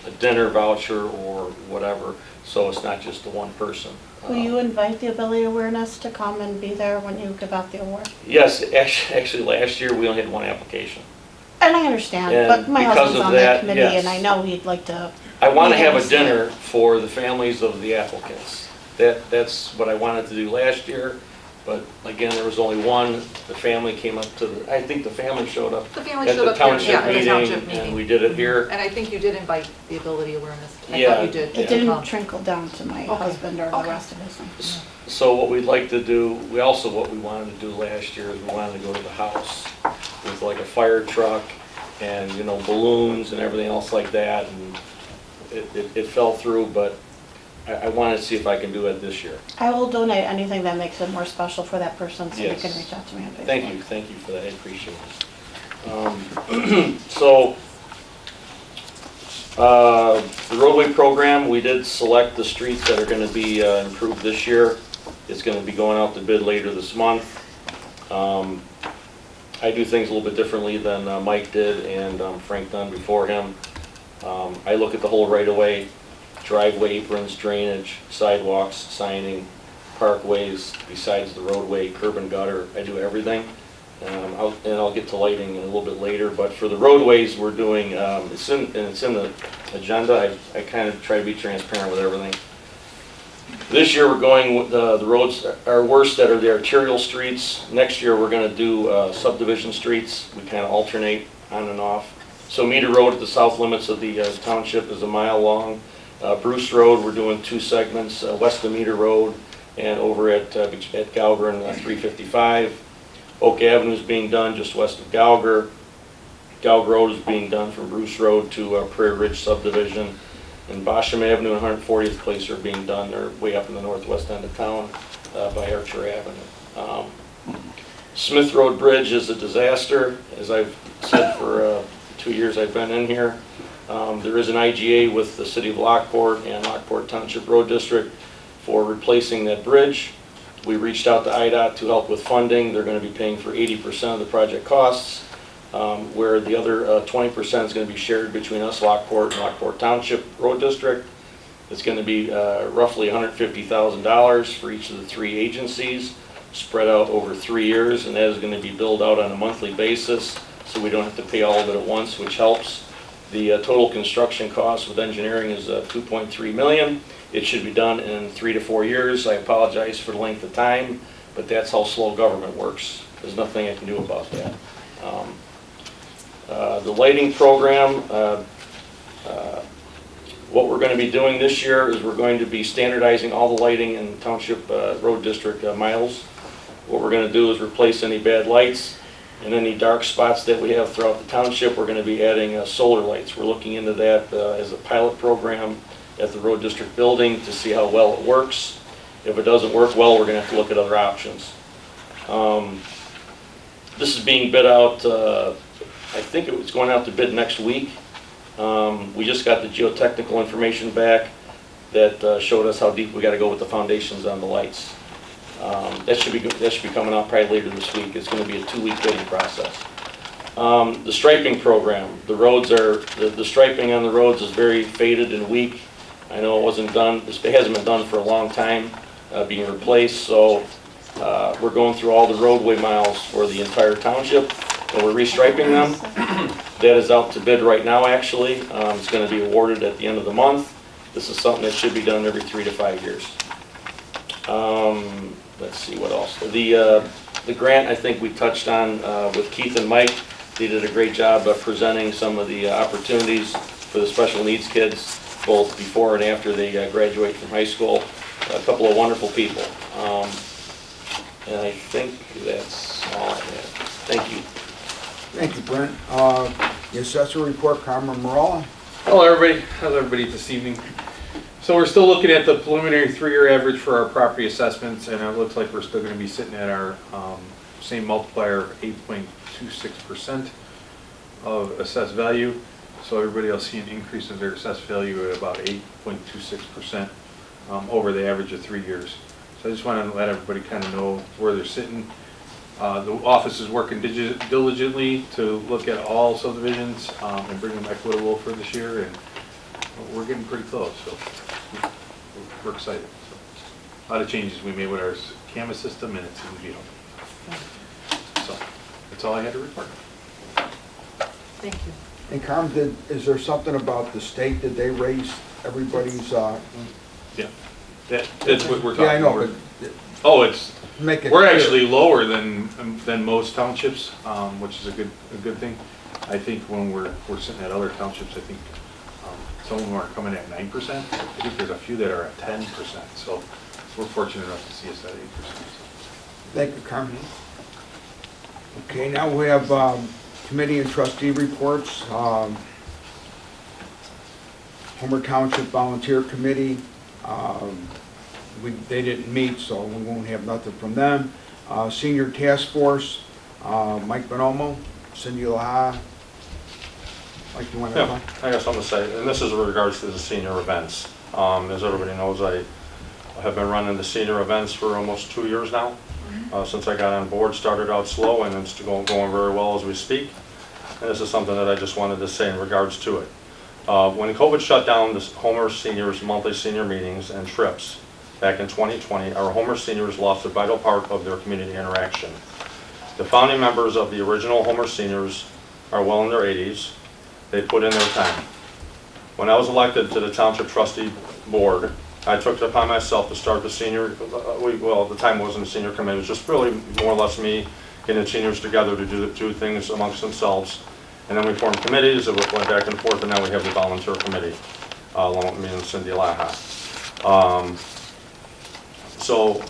Speaker 16: a dinner voucher or whatever, so it's not just the one person.
Speaker 17: Will you invite the Ability Awareness to come and be there when you give out the award?
Speaker 16: Yes, actually last year we only had one application.
Speaker 17: And I understand,
Speaker 16: And
Speaker 17: but my
Speaker 16: because
Speaker 17: husband's
Speaker 16: of
Speaker 17: on
Speaker 16: that,
Speaker 17: that committee
Speaker 16: yes.
Speaker 17: and I know he'd like to.
Speaker 16: I want to
Speaker 17: meet
Speaker 16: have
Speaker 17: him
Speaker 16: a dinner for the families of the applicants. That's what I wanted to do last year, but again, there was only one. The family came up to I think the family showed up
Speaker 4: The family
Speaker 16: at
Speaker 4: showed
Speaker 16: the
Speaker 4: up here,
Speaker 16: township
Speaker 4: yeah, at the
Speaker 16: meeting,
Speaker 4: township meeting.
Speaker 16: and we did it here.
Speaker 4: And I think you did invite the Ability Awareness. I
Speaker 16: Yeah,
Speaker 4: thought you did.
Speaker 17: It didn't trickle down to my
Speaker 4: Okay.
Speaker 17: husband or the
Speaker 4: Okay.
Speaker 17: rest of his.
Speaker 16: So what we'd like to do, what we wanted to do last year is we wanted to go to the house with like a fire truck and, balloons and everything else like that, and it fell through, but I wanted to see if I can do it this year.
Speaker 17: I will donate anything that makes it more special for that person, so you
Speaker 16: Yes.
Speaker 17: can reach out to me on Facebook.
Speaker 16: Thank you for that, I appreciate it. So, the roadway program, we did select the streets that are gonna be improved this year. It's gonna be going out to bid later this month. I do things a little bit differently than Mike did and Frank done before him. I look at the whole right-of-way, driveway aprons, drainage, sidewalks, signing, parkways, besides the roadway, curb and gutter. I do everything. I'll get to lighting a little bit later, but for the roadways, we're doing, it's in the agenda. I kind of try to be transparent with everything. This year, we're going with the roads are worst that are the arterial streets. Next year, we're going to do subdivision streets. We kind of alternate on and off. So Meter Road at the south limits of the township is a mile long. Bruce Road, we're doing 2 segments, west of Meter Road and over at Gauger and 355. Oak Avenue is being done just west of Gauger. Gauger Road is being done from Bruce Road to Prairie Ridge subdivision. And Bosham Avenue and 140th Place are being done. They're way up in the northwest end of town by Archer Avenue. Smith Road Bridge is a disaster, as I've said for 2 years I've been in here. There is an IGA with the City of Lockport and Lockport Township Road District for replacing that bridge. We reached out to IDOT to help with funding. They're going to be paying for 80% of the project costs, where the other 20% is going to be shared between us, Lockport, and Lockport Township Road District. It's going to be roughly $150,000 for each of the 3 agencies, spread out over 3 years, and that is going to be billed out on a monthly basis, so we don't have to pay all of it at once, which helps. The total construction cost with engineering is $2.3 million. It should be done in 3 to 4 years. I apologize for the length of time, but that's how slow government works. There's nothing I can do about that. The lighting program, what we're going to be doing this year is we're going to be standardizing all the lighting in Township Road District miles. What we're going to do is replace any bad lights and any dark spots that we have throughout the township. We're going to be adding solar lights. We're looking into that as a pilot program at the Road District building to see how well it works. If it doesn't work well, we're going to have to look at other options. This is being bid out, I think it was going out to bid next week. We just got the geotechnical information back that showed us how deep we got to go with the foundations on the lights. That should be coming out probably later this week. It's going to be a 2-week bidding process. The striping program, the striping on the roads is very faded and weak. I know it wasn't done, it hasn't been done for a long time, being replaced, so we're going through all the roadway miles for the entire township, and we're restriping them. That is out to bid right now, actually. It's going to be awarded at the end of the month. This is something that should be done every 3 to 5 years. Let's see what else. The grant, I think we touched on with Keith and Mike. They did a great job of presenting some of the opportunities for the special needs kids, both before and after they graduate from high school. A couple of wonderful people. And I think that's all I have. Thank you.
Speaker 1: Thank you, Brent. The assessor report, Carmen Morella.
Speaker 18: Hello, everybody. How's everybody this evening? So we're still looking at the preliminary 3-year average for our property assessments, and it looks like we're still going to be sitting at our same multiplier of 8.26% of assessed value. So everybody will see an increase in their assessed value at about 8.26% over the average of 3 years. So I just want to let everybody kind of know where they're sitting. The office is working diligently to look at all subdivisions and bring them equitable for this year, and we're getting pretty close, so we're excited. So, a lot of changes we made with our CAMA system, and it seems to be helping. So that's all I had to report.
Speaker 4: Thank you.
Speaker 1: And Carmen, is there something about the state, did they raise everybody's,
Speaker 18: Yeah, that's what we're talking about.
Speaker 1: Yeah, I know, but
Speaker 18: oh, it's
Speaker 1: make it
Speaker 18: we're
Speaker 1: clear.
Speaker 18: actually lower than most townships, which is a good thing. I think when we're sitting at other townships, I think some of them are coming at 9%. I think there's a few that are at 10%. So we're fortunate enough to see us at 8%.
Speaker 1: Thank you, Carmen. Okay, now we have committee and trustee reports. Homer Township Volunteer Committee, they didn't meet, so we won't have nothing from them. Senior Task Force, Mike Bonomo, Cindy Laha. Mike, you want to
Speaker 8: Yeah, I got something to say, and this is in regards to the senior events. As everybody knows, I have been running the senior events for almost 2 years now. Since I got on board, started out slow, and it's going very well as we speak. And this is something that I just wanted to say in regards to it. When COVID shut down the Homer Seniors monthly senior meetings and trips back in 2020, our Homer Seniors lost a vital part of their community interaction. The founding members of the original Homer Seniors are well in their 80s. They put in their time. When I was elected to the Township Trustee Board, I took it upon myself to start the senior, well, at the time it wasn't a senior committee, it was just really more or less me getting the seniors together to do things amongst themselves. And then we formed committees, it went back and forth, and now we have the volunteer committee, along with me and Cindy Laha. So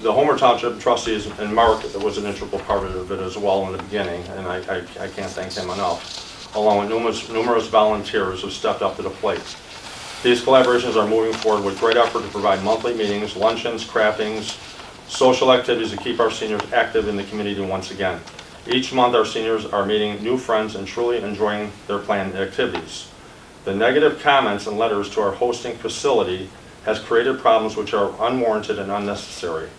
Speaker 8: the Homer Township trustees, and Mark was an integral part of it as well in the beginning, and I can't thank him enough, along with numerous volunteers who stepped up to the plate. These collaborations are moving forward with great effort to provide monthly meetings, luncheons, craftings, social activities to keep our seniors active in the community once again. Each month our seniors are meeting new friends and truly enjoying their planned activities. The negative comments and letters to our hosting facility has created problems which are unwarranted and unnecessary.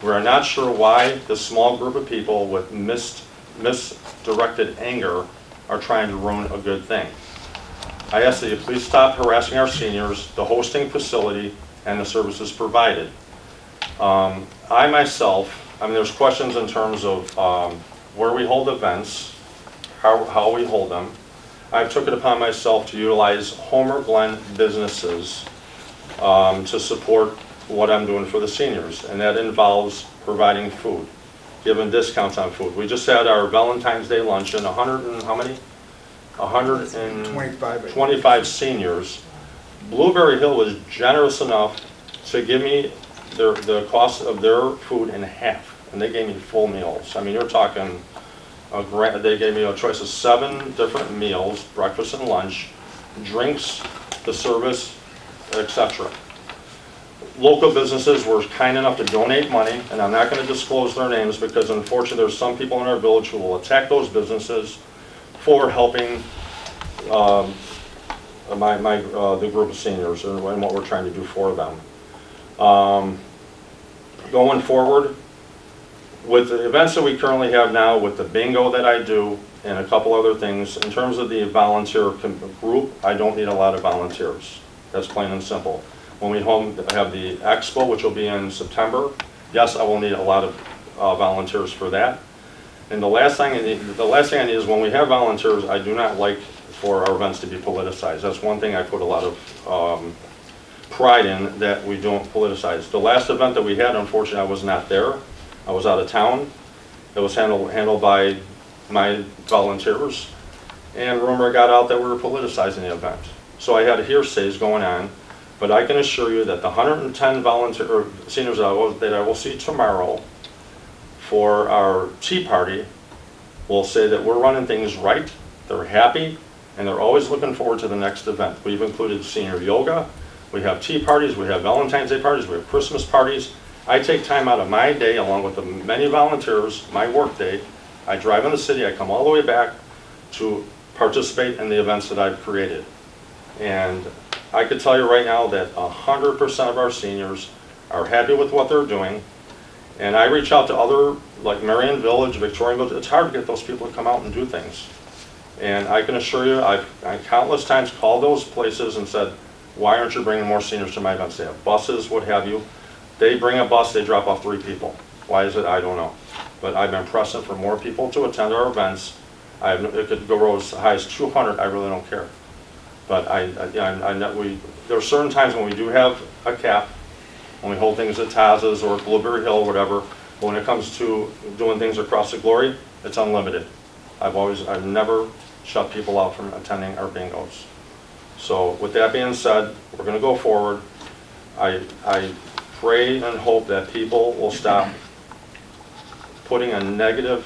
Speaker 8: We are not sure why this small group of people with misdirected anger are trying to ruin a good thing. I ask that you please stop harassing our seniors, the hosting facility, and the services provided. I myself, there's questions in terms of where we hold events, how we hold them. I've took it upon myself to utilize Homer Glen businesses to support what I'm doing for the seniors, and that involves providing food, giving discounts on food. We just had our Valentine's Day luncheon, 125 seniors. Blueberry Hill was generous enough to give me the cost of their food in half, and they gave me full meals. I mean, you're talking, they gave me a choice of 7 different meals, breakfast and lunch, drinks, the service, etc. Local businesses were kind enough to donate money, and I'm not going to disclose their names because unfortunately there's some people in our village who will attack those businesses for helping the group of seniors and what we're trying to do for them. Going forward, with the events that we currently have now, with the bingo that I do, and a couple other things, in terms of the volunteer group, I don't need a lot of volunteers. That's plain and simple. When we have the expo, which will be in September, yes, I will need a lot of volunteers for that. And the last thing I need is when we have volunteers, I do not like for our events to be politicized. That's one thing I put a lot of pride in that we don't politicize. The last event that we had, unfortunately, I was not there. I was out of town. It was handled by my volunteers, and rumor got out that we were politicizing the event. So I had hearsays going on, but I can assure you that the 110 seniors that I will see tomorrow for our tea party will say that we're running things right, they're happy, and they're always looking forward to the next event. We've included senior yoga, we have tea parties, we have Valentine's Day parties, we have Christmas parties. I take time out of my day, along with the many volunteers, my work day. I drive in the city, I come all the way back to participate in the events that I've created. And I could tell you right now that 100% of our seniors are happy with what they're doing. And I reach out to other, like Marion Village, Victorian Village, it's hard to get those people to come out and do things. And I can assure you, I countless times called those places and said, why aren't you bringing more seniors to my events? They have buses, what have you. They bring a bus, they drop off 3 people. Why is it? I don't know. But I've been pressing for more people to attend our events. It could go as high as 200, I really don't care. But there are certain times when we do have a cap, when we hold things at Taz's or Blueberry Hill or whatever, but when it comes to doing things across the glory, it's unlimited. I've never shut people out from attending our bingos. So with that being said, we're gonna go forward. I pray and hope that people will stop putting a negative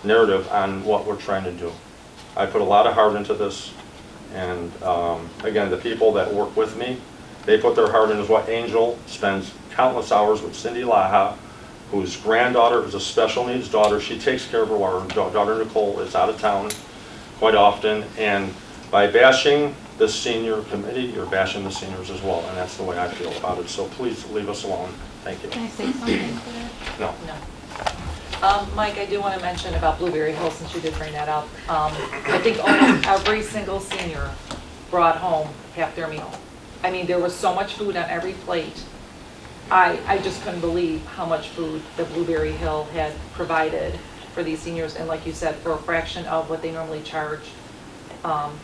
Speaker 8: narrative on what we're trying to do. I put a lot of heart into this. And again, the people that work with me, they put their heart into what Angel spends countless hours with Cindy Laha, whose granddaughter is a special needs daughter. She takes care of her while her daughter Nicole is out of town quite often. And by bashing the senior committee, you're bashing the seniors as well. And that's the way I feel about it. So please leave us alone. Thank you.
Speaker 11: Can I say something to that?
Speaker 8: No.
Speaker 4: Mike, I do want to mention about Blueberry Hill, since you did bring that up. I think almost every single senior brought home half their meal. I mean, there was so much food on every plate. I just couldn't believe how much food the Blueberry Hill had provided for these seniors, and like you said, for a fraction of what they normally charge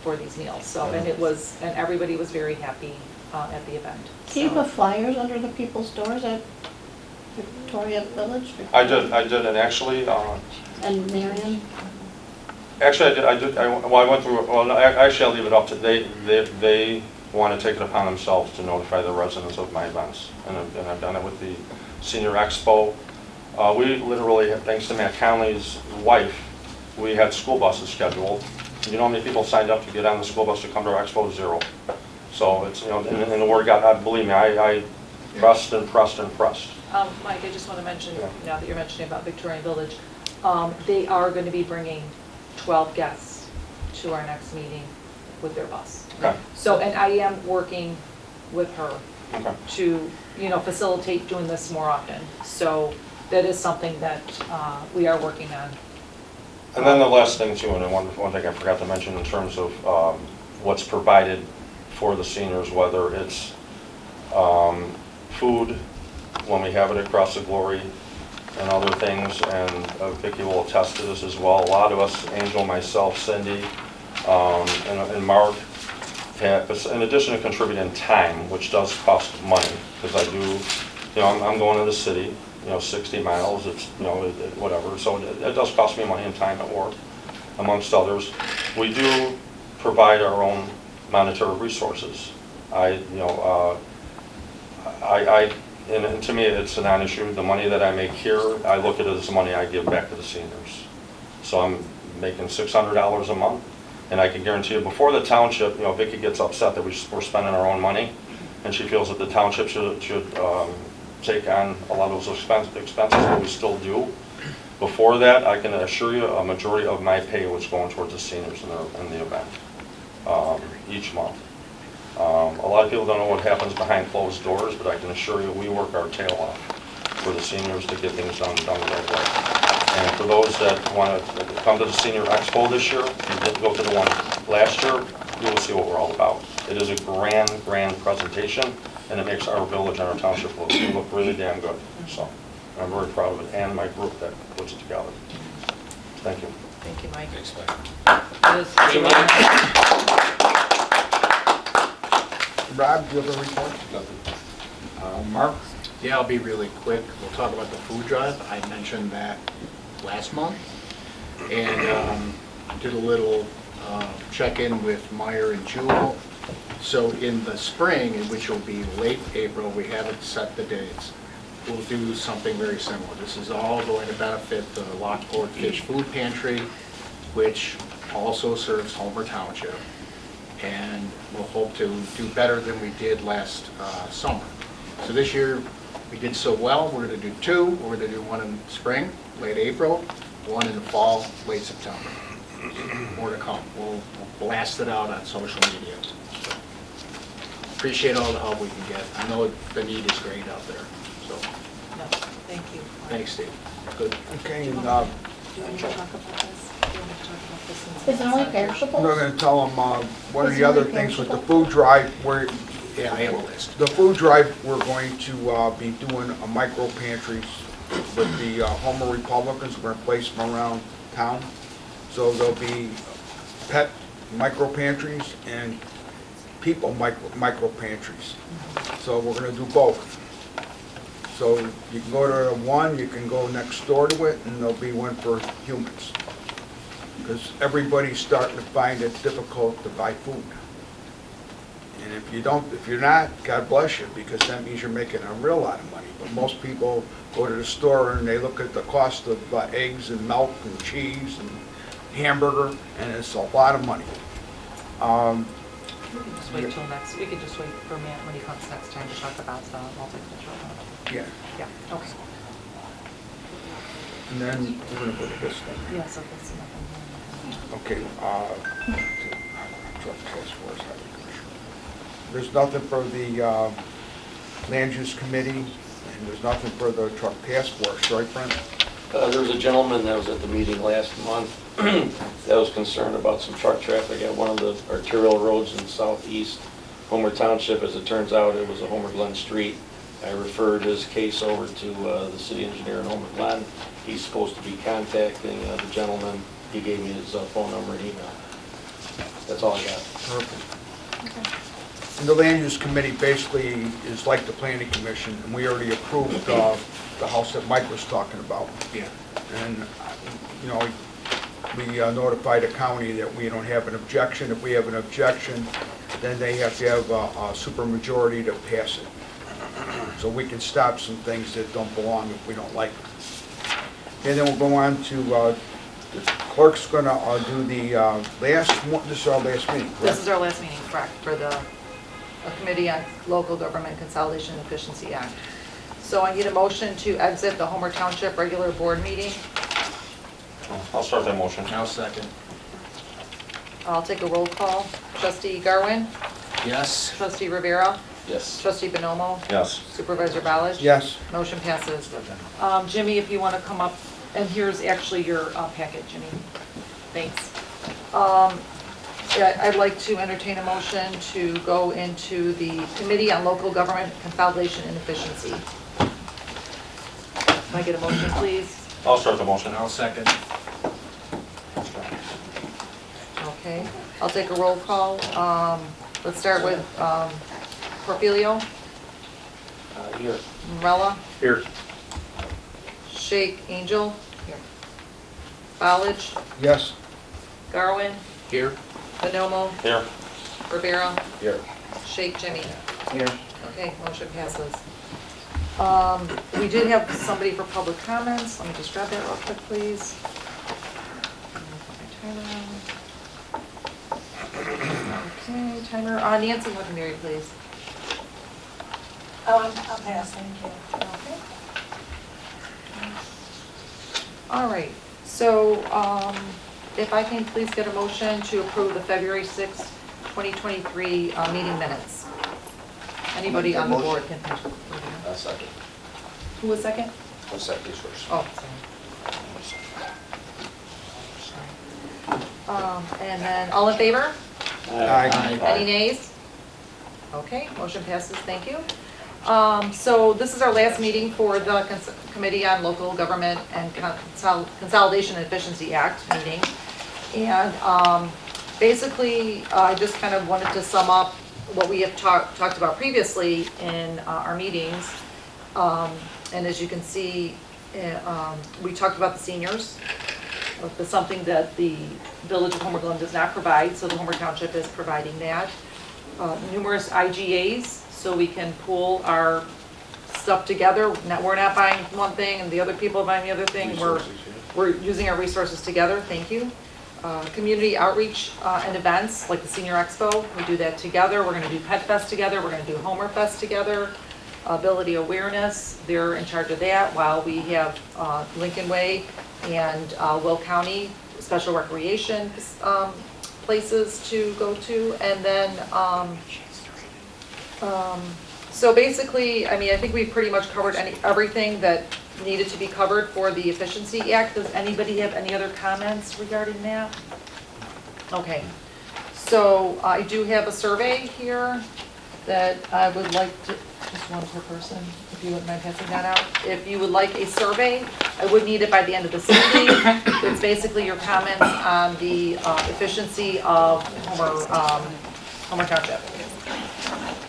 Speaker 4: for these meals. So, and everybody was very happy at the event.
Speaker 17: Do you have flyers under the people's doors at Victoria Village?
Speaker 8: I did, and actually,
Speaker 17: And Marion?
Speaker 8: actually, I went through, well, no, actually, I'll leave it up to, they want to take it upon themselves to notify the residents of my events. And I've done it with the Senior Expo. We literally, thanks to Matt Conley's wife, we had school buses scheduled. You know how many people signed up to get on the school bus to come to our expo? 0. So it's, you know, and the word got, believe me, I pressed and pressed and pressed.
Speaker 4: Mike, I just want to mention, now that you're mentioning about Victorian Village, they are going to be bringing 12 guests to our next meeting with their bus.
Speaker 8: Okay.
Speaker 4: So, and I am working with her
Speaker 8: Okay.
Speaker 4: to, facilitate doing this more often. So that is something that we are working on.
Speaker 8: And then the last thing too, and one thing I forgot to mention in terms of what's provided for the seniors, whether it's food, when we have it across the glory, and other things, and Vicki will attest to this as well. A lot of us, Angel, myself, Cindy, and Mark, in addition to contributing time, which does cost money, because I do, I'm going to the city, 60 miles, it's, whatever, so it does cost me money and time at work, amongst others. We do provide our own monetary resources. And to me, it's a non-issue. The money that I make here, I look at it as the money I give back to the seniors. So I'm making $600 a month, and I can guarantee you, before the township, Vicki gets upset that we're spending our own money, and she feels that the township should take on a lot of those expenses, but we still do. Before that, I can assure you, a majority of my pay was going towards the seniors in the event, each month. A lot of people don't know what happens behind closed doors, but I can assure you we work our tail off for the seniors to get things done the right way. And for those that want to come to the Senior Expo this year, if you didn't go to the one last year, you will see what we're all about. It is a grand presentation, and it makes our village and our township look really damn good. So I'm very proud of it, and my group that puts it together. Thank you.
Speaker 4: Thank you, Mike.
Speaker 2: Thanks, Mike.
Speaker 1: Rob, do you have a report? Mark?
Speaker 6: Yeah, I'll be really quick. We'll talk about the food drive. I mentioned that last month. And did a little check-in with Meyer and Jewel. So in the spring, which will be late April, we haven't set the dates. We'll do something very similar. This is all going to benefit the Lockport Fish Food Pantry, which also serves Homer Township. And we'll hope to do better than we did last summer. So this year, we did so well, we're going to do two. We're going to do one in spring, late April, one in the fall, late September. More to come. We'll blast it out on social media. So, appreciate all the help we can get. I know the need is great out there. So,
Speaker 4: Thank you.
Speaker 6: thanks, Steve. Good.
Speaker 1: Okay, and
Speaker 4: Do you want to talk about this? Do you want to talk about this? since
Speaker 17: Is it only
Speaker 4: it's-
Speaker 17: perishables?
Speaker 1: we're going to tell them what are
Speaker 17: Is
Speaker 1: the
Speaker 17: it
Speaker 1: other
Speaker 17: only
Speaker 1: things with the
Speaker 17: perishable?
Speaker 1: food drive. Where
Speaker 6: Yeah, I have a list.
Speaker 1: the food drive, we're going to be doing a micro pantries with the Homer Republicans. We're going to place them around town. So there'll be pet micro pantries and people micro pantries. So we're going to do both. So you can go to one, you can go next door to it, and there'll be one for humans. Because everybody's starting to find it difficult to buy food. And if you're not, God bless you, because that means you're making a real lot of money. But most people go to the store and they look at the cost of eggs and milk and cheese and hamburger, and it's a lot of money.
Speaker 4: We can just wait till next, we could just wait for Matt when he comes next time to talk about the multicultural.
Speaker 1: Yeah.
Speaker 4: Yeah, okay.
Speaker 1: And then we're going to go to this thing.
Speaker 4: Yeah, so that's nothing.
Speaker 1: Okay, truck task force, there's nothing for the land use committee, and there's nothing for the truck task force, right, Brent?
Speaker 16: There was a gentleman that was at the meeting last month that was concerned about some truck traffic at one of the arterial roads in southeast Homer Township. As it turns out, it was a Homer Glen Street. I referred his case over to the city engineer in Homer Glen. He's supposed to be contacting the gentleman. He gave me his phone number and email. That's all I got.
Speaker 1: Perfect. And the land use committee basically is like the planning commission, and we already approved the house that Mike was talking about.
Speaker 6: Yeah.
Speaker 1: And, you know, we notify the county that we don't have an objection. If we have an objection, then they have to have a supermajority to pass it. So we can stop some things that don't belong if we don't like them. And then we'll go on to, the clerk's gonna do the last one, this is our last meeting, correct?
Speaker 4: This is our last meeting, correct, for the Committee on Local Government Consolidation and Efficiency Act. So I need a motion to exit the Homer Township regular board meeting.
Speaker 8: I'll start that motion.
Speaker 6: Now second.
Speaker 4: I'll take a roll call. Trustee Garwin,
Speaker 6: Yes.
Speaker 4: trustee Rivera,
Speaker 16: Yes.
Speaker 4: trustee Bonomo,
Speaker 8: Yes.
Speaker 4: supervisor Ballas.
Speaker 1: Yes.
Speaker 4: Motion passes. Jimmy, if you want to come up, and here's actually your packet, Jimmy. Thanks. Yeah, I'd like to entertain a motion to go into the Committee on Local Government Consolidation and Efficiency. Can I get a motion, please?
Speaker 8: I'll start the motion.
Speaker 6: Now second.
Speaker 4: Okay, I'll take a roll call. Let's start with Corpelio,
Speaker 16: Here.
Speaker 4: Morella,
Speaker 8: Here.
Speaker 4: Shake, Angel. Here. Ballage,
Speaker 1: Yes.
Speaker 4: Garwin,
Speaker 6: Here.
Speaker 4: Bonomo,
Speaker 8: Here.
Speaker 4: Rivera,
Speaker 16: Here.
Speaker 4: Shake, Jimmy.
Speaker 6: Here.
Speaker 4: Okay, motion passes. We did have somebody for public comments. Let me just grab that real quick, please. Okay, timer. Nancy Hockenberry, please.
Speaker 13: Oh, I'll pass, thank you.
Speaker 4: Okay. All right, so if I can please get a motion to approve the February 6th, 2023 meeting minutes. Anybody on the board can.
Speaker 3: I'll second.
Speaker 4: Who was second?
Speaker 3: I'll second this first.
Speaker 4: Oh, sorry. And then, all in favor?
Speaker 1: Aye.
Speaker 4: Any nays? Okay, motion passes, thank you. So this is our last meeting for the Committee on Local Government and Consolidation and Efficiency Act meeting. And basically, I just kind of wanted to sum up what we have talked about previously in our meetings. And as you can see, we talked about the seniors. That's something that the Village of Homer Glen does not provide, so the Homer Township is providing that. Numerous IGAs, so we can pool our stuff together. We're not buying one thing and the other people are buying the other thing. We're using our resources together, thank you. Community outreach and events, like the Senior Expo, we do that together. We're gonna do Pet Fest together, we're gonna do Homer Fest together. Ability awareness, they're in charge of that, while we have Lincoln Way and Will County special recreation places to go to. And then, so basically, I mean, I think we've pretty much covered everything that needed to be covered for the Efficiency Act. Does anybody have any other comments regarding that? Okay, so I do have a survey here that I would like to, just one per person, if you wouldn't mind passing that out. If you would like a survey, I would need it by the end of this meeting. It's basically your comments on the efficiency of Homer Township.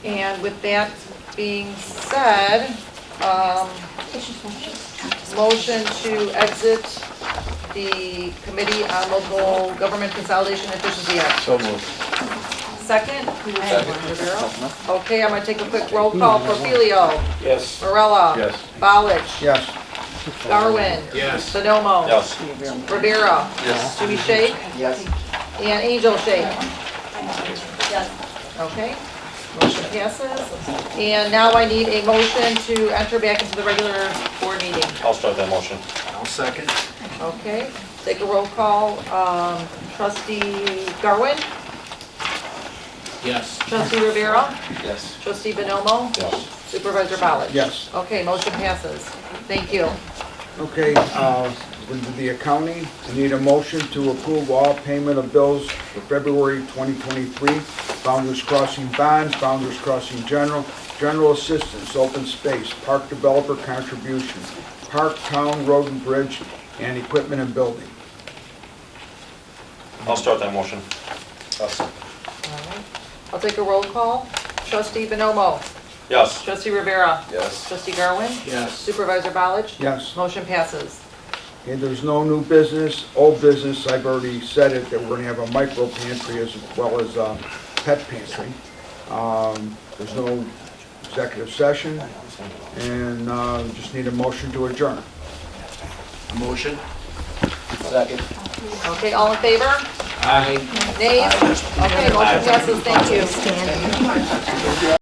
Speaker 4: And with that being said, motion to exit the Committee on Local Government Consolidation Efficiency Act.
Speaker 2: So moved.
Speaker 4: Second? Rivera? Okay, I'm gonna take a quick roll call. Porfilio?
Speaker 16: Yes.
Speaker 4: Morella?
Speaker 2: Yes.
Speaker 4: Balich?
Speaker 1: Yes.
Speaker 4: Darwin?
Speaker 18: Yes.
Speaker 4: Bonomo?
Speaker 16: Yes.
Speaker 4: Rivera?
Speaker 2: Yes.
Speaker 4: Jimmy Shake?
Speaker 2: Yes.
Speaker 4: And Angel Shake? Okay, motion passes. And now I need a motion to enter back into the regular board meeting.
Speaker 16: I'll start that motion.
Speaker 2: I'll second.
Speaker 4: Okay, take a roll call. Trustee Garwin?
Speaker 18: Yes.
Speaker 4: Trustee Rivera?
Speaker 2: Yes.
Speaker 4: Trustee Bonomo?
Speaker 16: Yes.
Speaker 4: Supervisor Balich?
Speaker 1: Yes.
Speaker 4: Okay, motion passes. Thank you.
Speaker 1: Okay, with the accounting, I need a motion to approve all payment of bills for February 2023. Founders Crossing bonds, Founders Crossing general assistance, open space, park developer contribution, park, town, road and bridge, and equipment and building.
Speaker 16: I'll start that motion.
Speaker 4: All right. I'll take a roll call. Trustee Bonomo?
Speaker 16: Yes.
Speaker 4: Trustee Rivera?
Speaker 2: Yes.
Speaker 4: Trustee Garwin?
Speaker 18: Yes.
Speaker 4: Supervisor Balich?
Speaker 1: Yes.
Speaker 4: Motion passes.
Speaker 1: Okay, there's no new business, old business, I've already said it, that we're gonna have a micro pantry as well as a pet pantry. There's no executive session, and just need a motion to adjourn.
Speaker 2: Motion?
Speaker 16: Second.
Speaker 4: Okay, all in favor?
Speaker 18: Aye.
Speaker 4: Nays? Okay, motion passes, thank you.